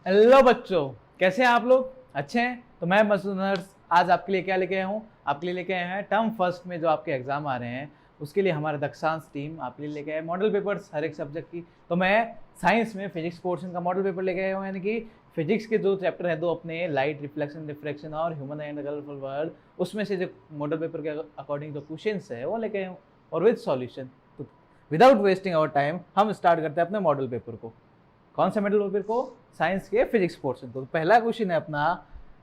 Hello बच्चों, कैसे हैं आप लोग? अच्छे हैं? तो मैं मसूद नर्स आज आपके लिए क्या लेके आया हूँ? आपके लिए लेके आए हैं टर्म फर्स्ट में जो आपके एग्जाम आ रहे हैं उसके लिए हमारे दक्षांश टीम आपके लिए लेके आए मॉडल पेपर्स हर एक सब्जेक्ट की। तो मैं साइंस में फिजिक्स पोर्शन का मॉडल पेपर लेके आया हूँ, यानी कि फिजिक्स के जो चैप्टर है दो अपने, लाइट, रिफ्लेक्शन, रिफ्रैक्शन और ह्यूमन एंड कलरफुल वर्ल्ड, उसमें से जो मॉडल पेपर के अकॉर्डिंग जो क्वेश्चन है वो लेके आया हूँ और विद सॉल्यूशन। तो विदाउट वेस्टिंग आवर टाइम हम स्टार्ट करते हैं अपने मॉडल पेपर को। कौन सा मॉडल पेपर को? साइंस के फिजिक्स पोर्शन को। तो पहला क्वेश्चन है अपना,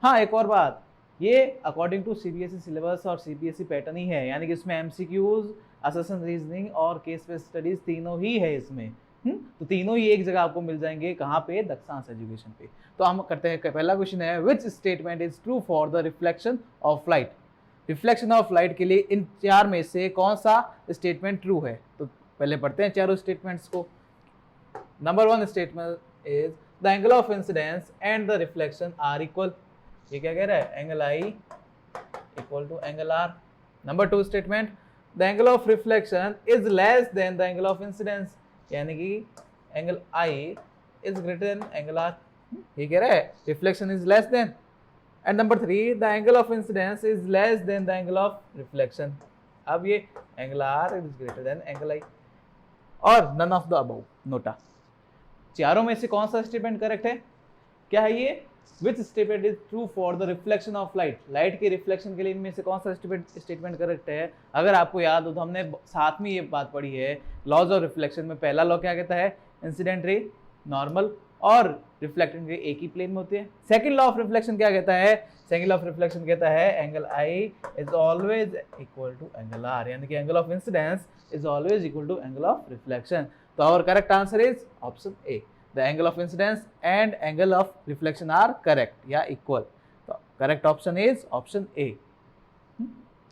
हाँ एक और बात, ये अकॉर्डिंग टू सीबीएसई सिलेबस और सीबीएसई पैटर्न ही है, यानी कि इसमें एमसीक्यूज, असर्शन रीजनिंग और केस बेस्ड स्टडीज तीनों ही है इसमें। तो तीनों ही एक जगह आपको मिल जाएंगे, कहाँ पे? दक्षांश एजुकेशन पे। तो हम करते हैं, पहला क्वेश्चन है which statement is true for the reflection of light. Reflection of light के लिए इन चार में से कौन सा स्टेटमेंट ट्रू है? तो पहले पढ़ते हैं चारों स्टेटमेंट्स को। Number one statement is the angle of incidence and the reflection are equal. ये क्या कह रहा है? Angle I equal to angle R. Number two statement, the angle of reflection is less than the angle of incidence, यानी कि angle I is greater than angle R. ये कह रहा है reflection is less than. And number three, the angle of incidence is less than the angle of reflection. अब ये angle R is greater than angle I और none of the above NOTA. चारों में से कौन सा स्टेटमेंट करेक्ट है? क्या है ये? Which statement is true for the reflection of light. Light के रिफ्लेक्शन के लिए इनमें से कौन सा स्टेटमेंट करेक्ट है? अगर आपको याद हो तो हमने साथ में ये बात पढ़ी है लॉज ऑफ रिफ्लेक्शन में। पहला लॉ क्या कहता है? इंसिडेंट रे नॉर्मल और रिफ्लेक्टेड रे एक ही प्लेन में होते हैं। सेकंड लॉ ऑफ रिफ्लेक्शन क्या कहता है? सेकंड लॉ ऑफ रिफ्लेक्शन कहता है angle I is always equal to angle R, यानी कि angle of incidence is always equal to angle of reflection. तो our correct answer is option A. The angle of incidence and angle of reflection are correct या equal. तो correct option is option A.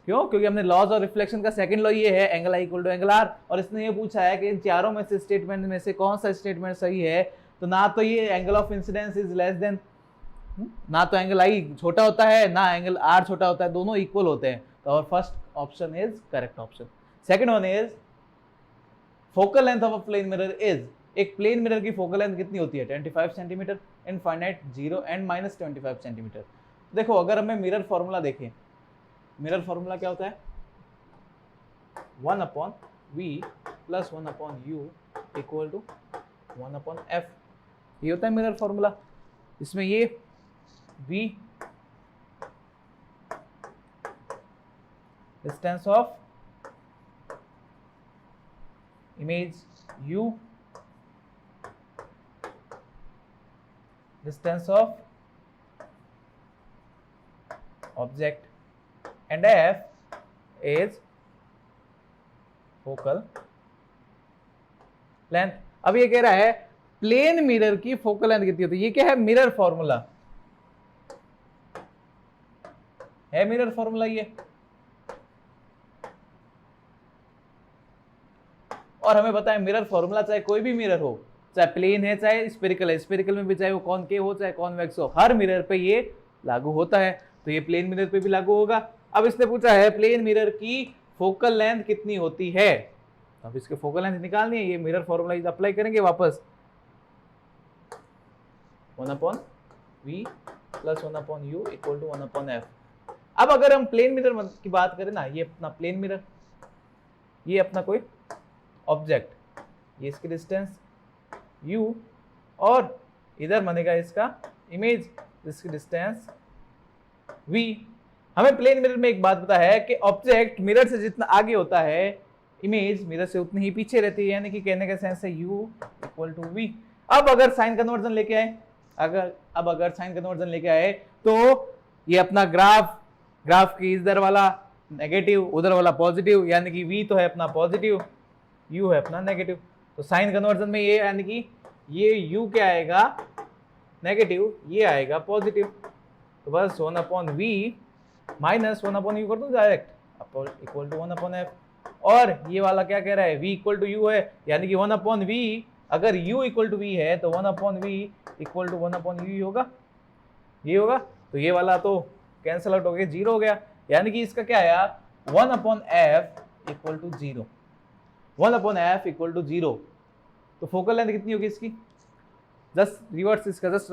क्यों? क्योंकि हमने laws और reflection का second law ये है angle I equal to angle R, और इसने ये पूछा है कि इन चारों में से स्टेटमेंट में से कौन सा स्टेटमेंट सही है। तो ना तो ये angle of incidence is less then, ना तो एंगल आई छोटा होता है ना एंगल आर छोटा होता है, दोनों इक्वल होते हैं। तो और first option is correct option. Second one is focal length of a plane mirror is. एक प्लेन मिरर की फोकल लेंथ कितनी होती है? 25 सेंटीमीटर, इनफाइनाइट, 0 एंड -25 सेंटीमीटर। देखो अगर हमें मिरर फॉर्मूला देखें, मिरर फॉर्मूला क्या होता है? 1/v plus 1/u equal to 1/f। ये होता है मिरर फॉर्मूला। इसमें ये v distance of image, u distance of object, and f is focal length। अब ये कह रहा है प्लेन मिरर की फोकल लेंथ कितनी होती है। ये क्या है? मिरर फॉर्मूला है, मिरर फॉर्मूला ये। और हमें पता है मिरर फॉर्मूला चाहे कोई भी मिरर हो, चाहे प्लेन है चाहे स्फेरिकल है, स्फेरिकल में भी चाहे वो कॉनकेव हो चाहे कॉन्वेक्स हो, हर मिरर पे ये लागू होता है। तो ये प्लेन मिरर पे भी लागू होगा। अब इसने पूछा है प्लेन मिरर की फोकल लेंथ कितनी होती है। अब इसके फोकल लेंथ निकालनी है, ये मिरर फॉर्मूला अप्लाई करेंगे वापस। 1/v plus 1/u equal to 1/f। अब अगर हम प्लेन मिरर की बात करें ना, ये अपना प्लेन मिरर, ये अपना कोई ऑब्जेक्ट, ये इसकी डिस्टेंस u, और इधर बनेगा इसका इमेज, इसकी डिस्टेंस v। हमें प्लेन मिरर में एक बात पता है कि ऑब्जेक्ट मिरर से जितना आगे होता है, इमेज मिरर से उतनी ही पीछे रहती है, यानी कि कहने का सेंस है u इक्वल टू v। अब अगर साइन कन्वर्जन लेके आए, अगर साइन कन्वर्जन लेके आए तो ये अपना ग्राफ की इधर वाला नेगेटिव उधर वाला पॉजिटिव, यानी कि v तो है अपना पॉजिटिव, u है अपना नेगेटिव। तो साइन कन्वर्जन में ये यानी कि ये u क्या आएगा? नेगेटिव, ये आएगा पॉजिटिव। तो बस 1/v माइनस 1/u कर दो डायरेक्ट इक्वल टू 1/f। और ये वाला क्या कह रहा है? v इक्वल टू u है, यानी कि 1/v, अगर u इक्वल टू v है तो 1/v इक्वल टू 1/u होगा, ये होगा। तो ये वाला तो कैंसिल आउट हो गया, 0 हो गया, यानी कि इसका क्या आया? 1/f equal to 0। 1/f equal to 0। तो फोकल लेंथ कितनी होगी इसकी? जस्ट रिवर्स इसका जस्ट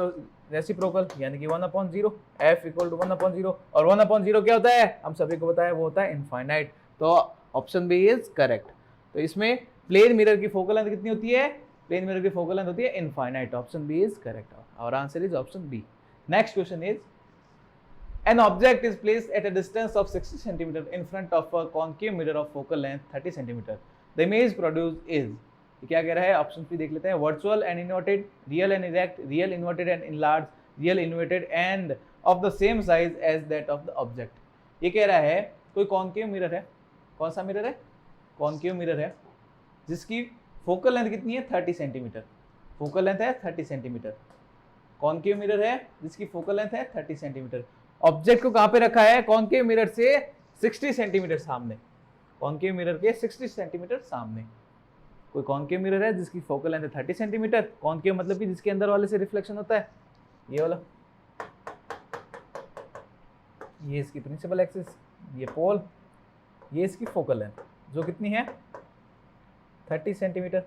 रेसिप्रोकल यानी कि 1/0, f इक्वल टू 1/0, और 1/0 क्या होता है हम सभी को पता है वो होता है इनफाइनाइट। तो ऑप्शन बी इज करेक्ट। तो इसमें प्लेन मिरर की फोकल लेंथ कितनी होती है, प्लेन मिरर की फोकल लेंथ होती है infinite. Option B is correct, और answer is option B. Next question is an object is placed at a distance of 60 cm in front of a concave mirror of focal length 30 cm. The image produced is, क्या कह रहा है, option भी देख लेते हैं। Virtual and inverted, real and erect, real inverted and enlarge, real inverted and of the same size as that of the object. ये कह रहा है कोई कॉन्केव मिरर है, कौन सा मिरर है, कॉन्केव मिरर है, जिसकी फोकल लेंथ कितनी है 30 सेंटीमीटर, फोकल लेंथ है 30 सेंटीमीटर। कॉन्केव मिरर है जिसकी फोकल लेंथ है 30 सेंटीमीटर। ऑब्जेक्ट को कहां पे रखा है, कॉन्केव मिरर से 60 सेंटीमीटर सामने, कॉन्केव मिरर के 60 सेंटीमीटर सामने। कोई कॉन्केव मिरर है जिसकी फोकल लेंथ है 30 सेंटीमीटर, कॉन्केव मतलब कि जिसके अंदर वाले से रिफ्लेक्शन होता है, ये वाला, ये इसकी प्रिंसिपल एक्सिस, ये पोल, ये इसकी फोकल लेंथ जो कितनी है 30 सेंटीमीटर।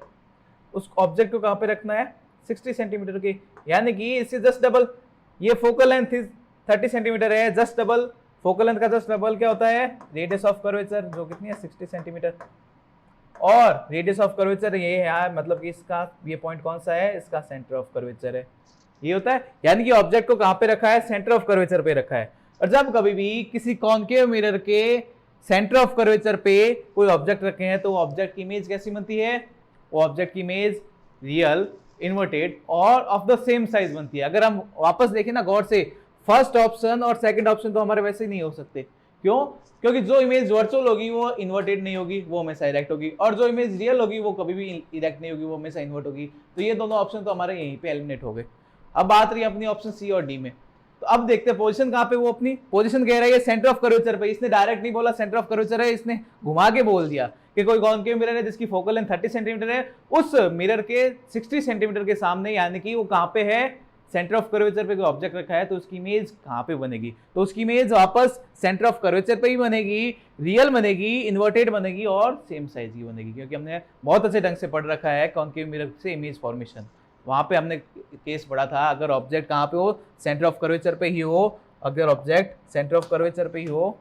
उस ऑब्जेक्ट को कहां पे रखना है 60 सेंटीमीटर के, यानी कि इससे जस्ट डबल, ये फोकल लेंथ 30 सेंटीमीटर है, जस्ट डबल फोकल लेंथ का जस्ट डबल क्या होता है रेडियस ऑफ कर्वेचर, जो कितनी है 60 सेंटीमीटर। और रेडियस ऑफ कर्वेचर ये है यार, मतलब कि इसका ये पॉइंट कौन सा है, इसका सेंटर ऑफ कर्वेचर है, ये होता है। यानी कि ऑब्जेक्ट को कहां पे रखा है, सेंटर ऑफ कर्वेचर पे रखा है। और जब कभी भी किसी कॉन्केव मिरर के सेंटर ऑफ कर्वेचर पे कोई ऑब्जेक्ट रखे हैं तो ऑब्जेक्ट की इमेज कैसी बनती है, वो ऑब्जेक्ट की इमेज रियल, इन्वर्टेड और ऑफ द सेम साइज बनती है। अगर हम वापस देखें ना गौर से, फर्स्ट ऑप्शन और सेकंड ऑप्शन तो हमारे वैसे ही नहीं हो सकते। क्यों, क्योंकि जो इमेज वर्चुअल होगी वो इन्वर्टेड नहीं होगी, वो हमेशा इरेक्ट होगी, और जो इमेज रियल होगी वो कभी भी इरेक्ट नहीं होगी, वो हमेशा इन्वर्ट होगी। तो ये दोनों ऑप्शन तो हमारे यहीं पे एलिमिनेट हो गए। अब बात रही अपनी ऑप्शन सी और डी में। तो अब देखते हैं पोजीशन कहाँ पे, वो अपनी पोजीशन कह रही है सेंटर ऑफ कर्वेचर पे। इसने डायरेक्ट नहीं बोला सेंटर ऑफ कर्वेचर है, इसने घुमा के बोल दिया कि कोई कॉन्केव मिरर है जिसकी फोकल लेंथ 30 सेंटीमीटर है, उस मिरर के 60 सेंटीमीटर के सामने, यानी कि वो कहाँ पे है सेंटर ऑफ कर्वेचर पे कोई ऑब्जेक्ट रखा है, तो उसकी इमेज कहाँ पे बनेगी, तो उसकी इमेज वापस सेंटर ऑफ कर्वेचर पे ही बनेगी, रियल बनेगी, इन्वर्टेड बनेगी और सेम साइज की बनेगी। क्योंकि हमने बहुत अच्छे ढंग से पढ़ रखा है कॉन्केव मिरर से इमेज फॉर्मेशन, वहां पे हमने केस पढ़ा था। अगर ऑब्जेक्ट कहाँ पे हो, सेंटर ऑफ कर्वेचर पे ही हो, अगर ऑब्जेक्ट सेंटर ऑफ कर्वेचर पे ही हो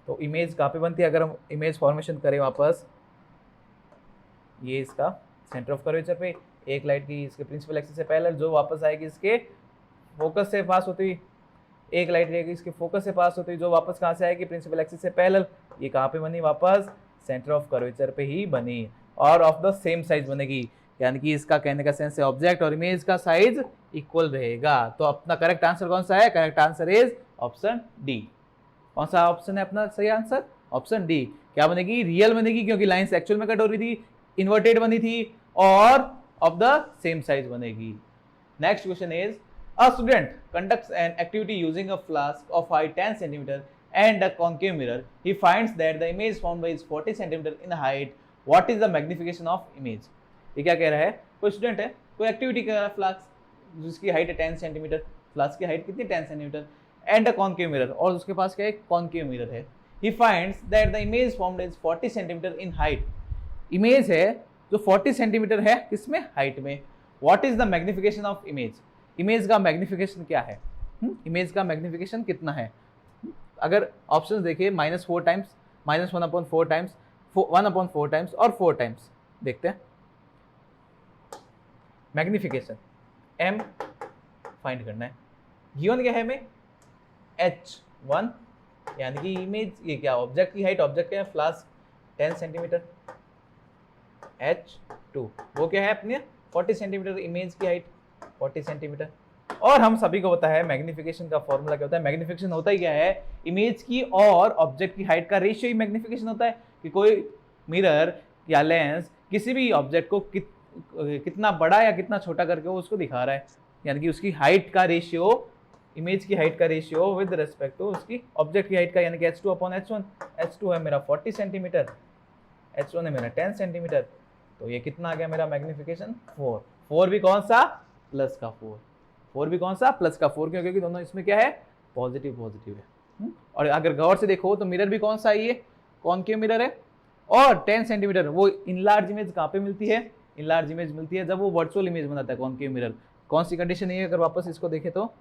तो इमेज कहाँ पे बनती है। अगर हम इमेज फॉर्मेशन करें वापस, ये इसका सेंटर ऑफ कर्वेचर पे, एक लाइट की इसके प्रिंसिपल एक्सिस से पैरेलल जो वापस आएगी इसके फोकस से पास होती हुई, एक लाइट रहेगी इसके फोकस से पास होती हुई जो वापस कहाँ से आएगी प्रिंसिपल एक्सिस से पैरेलल, ये कहाँ पे बनी, वापस सेंटर ऑफ कर्वेचर पे ही बनी और ऑफ द सेम साइज बनेगी। यानी कि इसका कहने का सेंस है ऑब्जेक्ट और इमेज का साइज इक्वल रहेगा। तो अपना करेक्ट आंसर कौन सा है, correct answer is option D. कौन सा ऑप्शन है अपना सही आंसर, ऑप्शन डी। क्या बनेगी, रियल बनेगी, क्योंकि लाइंस एक्चुअल में कट हो रही थी, इन्वर्टेड बनी थी और of the same size बनेगी। Next question is, a student conducts an activity using a flask of height 10 cm and a concave mirror. He finds that the image formed is 40 cm in height. What is the magnification of image? ये क्या कह रहा है, कोई student है, कोई activity कर रहा है, फ्लास्क जिसकी हाइट है 10 सेंटीमीटर, फ्लास्क की हाइट कितनी 10 centimetre, and a concave mirror, और उसके पास क्या है, कॉन्केव मिरर है। He finds that the image formed is 40 cm in height. Image है जो 40 सेंटीमीटर है किसमें, हाइट में। What is the magnification of image, image का मैग्निफिकेशन क्या है, इमेज का मैग्निफिकेशन कितना है। अगर ऑप्शंस देखिए -4 टाइम्स, -1/4 टाइम्स, 1/4 टाइम्स और 4 टाइम्स, देखते हैं मैग्निफिकेशन m फाइंड करना है। गिवन क्या है हमें h1, यानी कि इमेज ये क्या, ऑब्जेक्ट की हाइट, ऑब्जेक्ट क्या है फ्लास्क 10 सेंटीमीटर, h2 वो क्या है अपने 40 सेंटीमीटर, इमेज की हाइट 40 सेंटीमीटर। और हम सभी को पता है मैग्निफिकेशन का फॉर्मूला क्या होता है, मैग्निफिकेशन होता ही क्या है, इमेज की और ऑब्जेक्ट की हाइट का रेशियो ही मैग्निफिकेशन होता है। कि कोई मिरर या लेंस किसी भी ऑब्जेक्ट को कितना बड़ा या कितना छोटा करके वो उसको दिखा रहा है, यानी कि उसकी हाइट का रेशियो, इमेज की हाइट का रेशियो विद रिस्पेक्ट टू उसकी ऑब्जेक्ट की हाइट का, यानी कि h2/h1। h2 है मेरा 40 सेंटीमीटर, h1 है मेरा 10 सेंटीमीटर, तो ये कितना आ गया मेरा मैग्निफिकेशन 4। 4 भी कौन सा, प्लस का 4, 4 भी कौन सा, प्लस का 4, क्योंकि दोनों इसमें क्या है, पॉजिटिव पॉजिटिव है। और अगर गौर से देखो तो मिरर भी कौन सा है, ये कॉन्केव मिरर है, और 10 सेंटीमीटर वो इनलार्ज इमेज कहाँ पे मिलती है, इनलार्ज इमेज मिलती है जब वो वर्चुअल इमेज बनाता है कॉनकेव मिरर। कौन सी कंडीशन है अगर वापस इसको देखें तो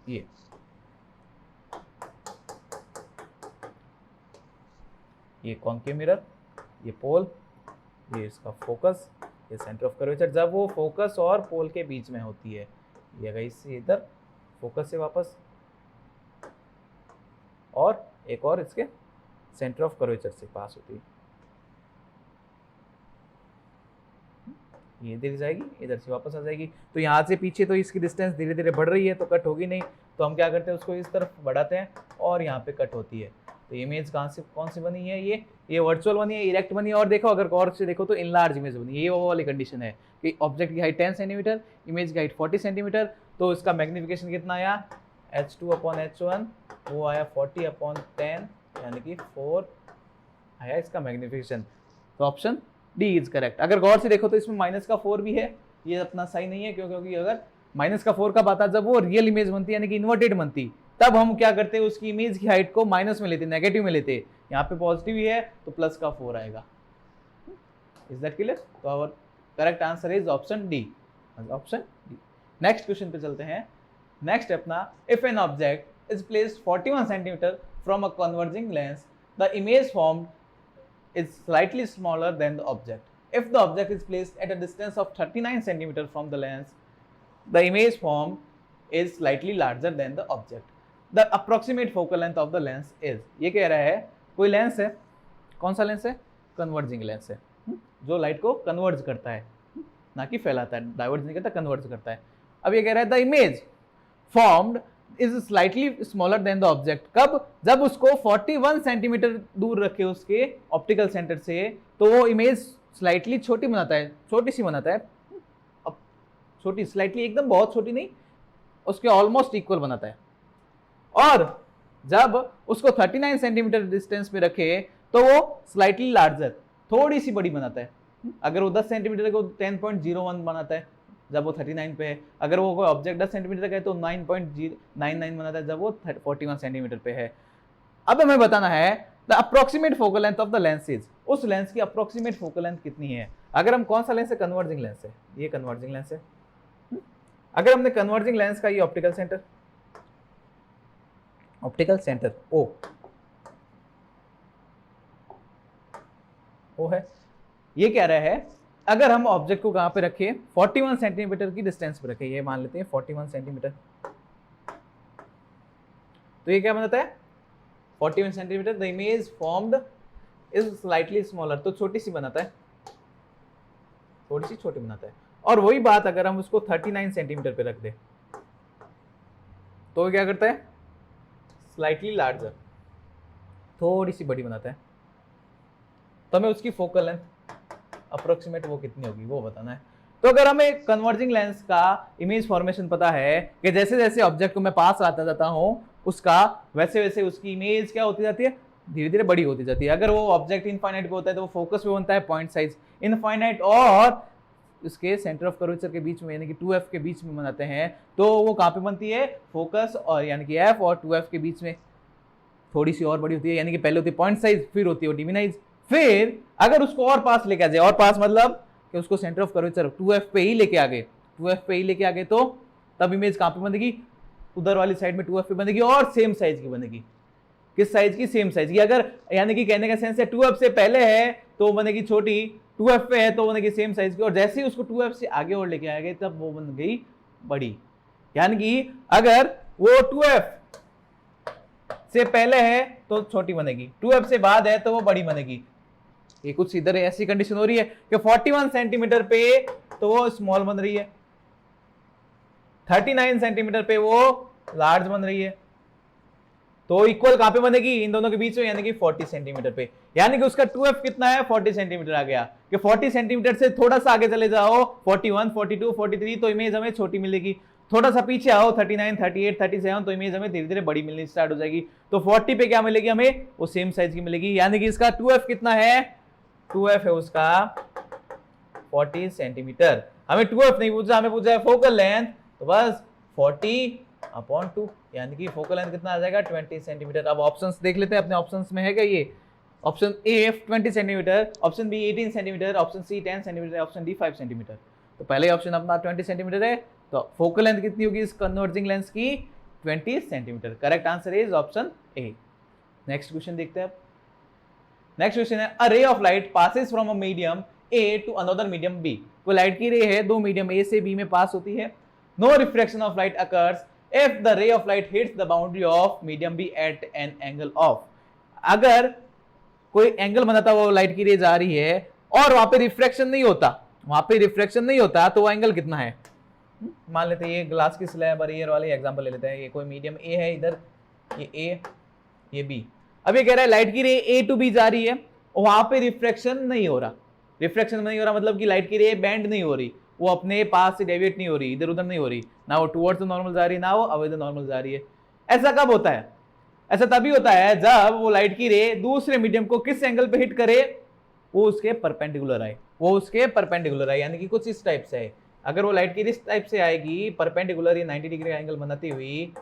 ये कॉनकेव मिरर, ये पोल, ये इसका फोकस, ये सेंटर ऑफ कर्वेचर, जब वो फोकस और पोल के बीच में होती है। ये गई से इधर फोकस से वापस, और एक और इसके सेंटर ऑफ कर्वेचर से पास होती है। ये इधर जाएगी, इधर से वापस आ जाएगी। तो यहाँ से पीछे तो इसकी डिस्टेंस धीरे धीरे बढ़ रही है तो कट होगी नहीं, तो हम क्या करते हैं उसको इस तरफ बढ़ाते हैं और यहाँ पे कट होती है। तो इमेज कहाँ से कौन सी बनी है, ये वर्चुअल बनी है, इरेक्ट बनी है। और देखो अगर गौर से देखो तो इनलार्ज इमेज बनी है। ये वो वाली कंडीशन है कि ऑब्जेक्ट की हाइट 10 सेंटीमीटर, इमेज की हाइट 40 सेंटीमीटर, तो इसका मैग्निफिकेशन कितना आया H2/H1, वो आया 40/10 यानी कि 4 आया इसका मैग्निफिकेशन। तो ऑप्शन डी इज करेक्ट। अगर गौर से देखो तो इसमें -4 भी है, ये अपना सही नहीं है क्योंकि अगर -4 कब आता है, जब वो रियल इमेज बनती है यानी कि इन्वर्टेड बनती, तब हम क्या करते हैं उसकी इमेज की हाइट को माइनस में लेते, नेगेटिव में लेते। यहाँ पे पॉजिटिव ही है तो प्लस का 4 आएगा। Is that clear? तो our correct answer is option D, option D. Next question पे चलते हैं। नेक्स्ट अपना, if an object is placed 41 centimetre from a converging lens, the image formed is slightly smaller than the object. If the object is placed at a distance of 39 cm from the lens, the image formed is slightly larger than the object. The approximate focal length of the lens is, ये कह रहा है कोई lens है, कौन सा lens है, converging lens है, जो लाइट को कन्वर्ज करता है, ना कि फैलाता है, डाइवर्ज नहीं करता, कन्वर्ज करता है। अब ये कह रहा है the image formed is slightly smaller than the object. कब? जब उसको 41 सेंटीमीटर दूर रखे उसके ऑप्टिकल सेंटर से, तो वो इमेज स्लाइटली छोटी बनाता है, छोटी सी बनाता है। अब छोटी स्लाइटली, एकदम बहुत छोटी नहीं, उसके ऑलमोस्ट इक्वल बनाता है। और जब उसको 39 सेंटीमीटर डिस्टेंस पे रखे तो वो स्लाइटली लार्जर, थोड़ी सी बड़ी बनाता है। अगर वो 10 सेंटीमीटर को 10.01 बनाता है जब वो 39 पे है। अगर वो कोई ऑब्जेक्ट 10 सेंटीमीटर का है तो 9.99 बनाता है जब वो 41 सेंटीमीटर पे है। अब हमें बताना है the approximate focal length of the lens is, उस लेंस की अप्रोक्सीमेट फोकल लेंथ कितनी है। अगर हम कौन सा लेंस है, कन्वर्जिंग लेंस है, ये कन्वर्जिंग लेंस है। अगर हमने कन्वर्जिंग लेंस का ये ऑप्टिकल सेंटर ओ है, ये कह रहा है अगर हम ऑब्जेक्ट को कहां पे रखें, 41 सेंटीमीटर की डिस्टेंस पे रखें, ये मान लेते हैं 41 सेंटीमीटर, तो ये क्या बनाता है 41 centimetre, the image formed is slightly smaller, तो छोटी सी बनाता है, थोड़ी सी छोटी बनाता है। और वही बात अगर हम उसको 39 सेंटीमीटर पे रख दे तो क्या करता है, स्लाइटली लार्जर, थोड़ी सी बड़ी बनाता है। तो हमें उसकी फोकल लेंथ अप्रोक्सीमेट वो कितनी होगी वो बताना है। तो अगर हमें कन्वर्जिंग लेंस का इमेज फॉर्मेशन पता है कि जैसे जैसे ऑब्जेक्ट को मैं पास लाता जाता हूं उसका, वैसे वैसे उसकी इमेज क्या होती जाती है, धीरे धीरे बड़ी होती जाती है। अगर वो ऑब्जेक्ट इनफाइनाइट पे होता है तो वो फोकस पे बनता है पॉइंट साइज इनफाइनाइट और उसके सेंटर ऑफ कर्वेचर के बीच में यानी कि 2f के बीच में बनाते हैं, तो वो कहाँ पे बनती है, फोकस और यानी कि f और 2f के बीच में थोड़ी सी और बड़ी होती है, यानी कि पहले होती है पॉइंट साइज, फिर होती है डिमिनाइज। फिर अगर उसको और पास लेके आ जाए, और पास मतलब कि उसको सेंटर ऑफ कर्वेचर 2f पे ही लेके आ गए, 2f पे ही लेके आ गए, तो तब इमेज कहाँ पे बनेगी, उधर वाली साइड में 2f पे बनेगी और सेम साइज की बनेगी। किस साइज की, सेम साइज की। अगर यानी कि कहने का सेंस है 2f से पहले है तो बनेगी छोटी, 2f पे है तो बनेगी सेम साइज की, और जैसे ही उसको 2f से आगे और लेके आ गए तब वो बन गई बड़ी। यानी कि अगर वो 2f से पहले है तो छोटी बनेगी, 2f से बाद है तो वो बड़ी बनेगी। ये कुछ इधर ऐसी कंडीशन हो रही है कि 41 सेंटीमीटर पे तो वो स्मॉल बन रही है, 39 सेंटीमीटर पे वो लार्ज बन रही है, तो इक्वल कहां पे बनेगी, इन दोनों के बीच में, यानी कि 40 सेंटीमीटर पे। यानी कि उसका 2f कितना है, 40 सेंटीमीटर आ गया। कि 40 सेंटीमीटर से थोड़ा सा आगे चले जाओ 41, 42, 43 तो इमेज हमें छोटी मिलेगी। थोड़ा सा पीछे आओ 39, 38, 37 तो इमेज हमें धीरे धीरे बड़ी मिलनी स्टार्ट हो जाएगी। तो 40 पे क्या मिलेगी हमें, वो सेम साइज की मिलेगी। यानी कि इसका 2f कितना है, 2f है उसका 40 सेंटीमीटर। हमें 2f नहीं पूछा, हमें पूछा है फोकल लेंथ, तो बस 40/2 यानी कि फोकल लेंथ कितना आ जाएगा 20 सेंटीमीटर। अब ऑप्शंस देख लेते हैं, अपने ऑप्शंस में है क्या ये, option A 20 centimetre, option B 18 centimetre, option C 10 centimetre, option D 5 centimetre. तो पहले ऑप्शन अपना 20 सेंटीमीटर है, तो फोकल लेंथ कितनी होगी इस कन्वर्जिंग लेंस की? 20 centimetre. Correct answer is option A. Next question देखते हैं। नेक्स्ट क्वेश्चन है, a ray of light passes from a medium A to another medium B. कोई लाइट की रे है, दो मीडियम ए से बी में पास होती है। No reflection of light occurs if the ray of light hits the boundary of medium B at an angle of. अगर कोई एंगल बनाता हुआ लाइट की रे जा रही है और वहां पे रिफ्लेक्शन नहीं होता, वहां पे रिफ्लेक्शन नहीं होता, तो वो एंगल कितना है? मान लेते हैं ये ग्लास की स्लैब और ईयर वाले एग्जांपल ले लेते हैं। ये कोई मीडियम ए है, इधर ये ए, ये बी। अब ये कह रहा है लाइट की रे ए टू बी जा रही है, वहां पे रिफ्लेक्शन नहीं हो रहा। रिफ्लेक्शन नहीं हो रहा मतलब कि लाइट की रे बेंड नहीं हो रही, वो अपने पास से डेविएट नहीं हो रही, इधर उधर नहीं हो रही, ना वो टुवर्ड्स नॉर्मल जा रही है, ना वो अवे नॉर्मल जा रही है। ऐसा कब होता है? ऐसा तभी होता है जब वो लाइट की रे दूसरे मीडियम को किस एंगल पे हिट करे? वो उसके परपेंडिकुलर आए, वो उसके परपेंडिकुलर आए, यानी कि कुछ इस टाइप से है। अगर वो लाइट की इस टाइप से आएगी परपेंडिकुलर, ये 90 डिग्री का एंगल बनाती हुई,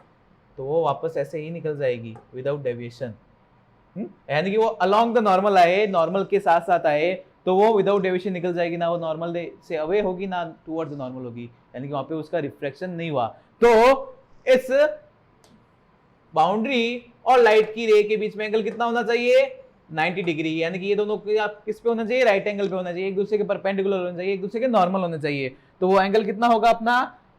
तो वो वापस ऐसे ही निकल जाएगी विदाउट डेविएशन। यानी कि वो अलोंग द नॉर्मल आए, नॉर्मल के साथ साथ आए, तो वो विदाउट डेविएशन निकल जाएगी, ना वो नॉर्मल से अवे होगी ना टुवर्ड्स नॉर्मल होगी, यानी कि वहां पे उसका रिफ्लेक्शन नहीं हुआ। तो इस बाउंड्री और लाइट की रे के बीच में एंगल कितना होना चाहिए? 90 डिग्री। यानी कि ये दोनों आप किस पे होना चाहिए? राइट एंगल पे होना चाहिए, एक दूसरे के परपेंडिकुलर होना चाहिए, एक दूसरे के नॉर्मल होने चाहिए। तो वो एंगल कितना होगा अपना?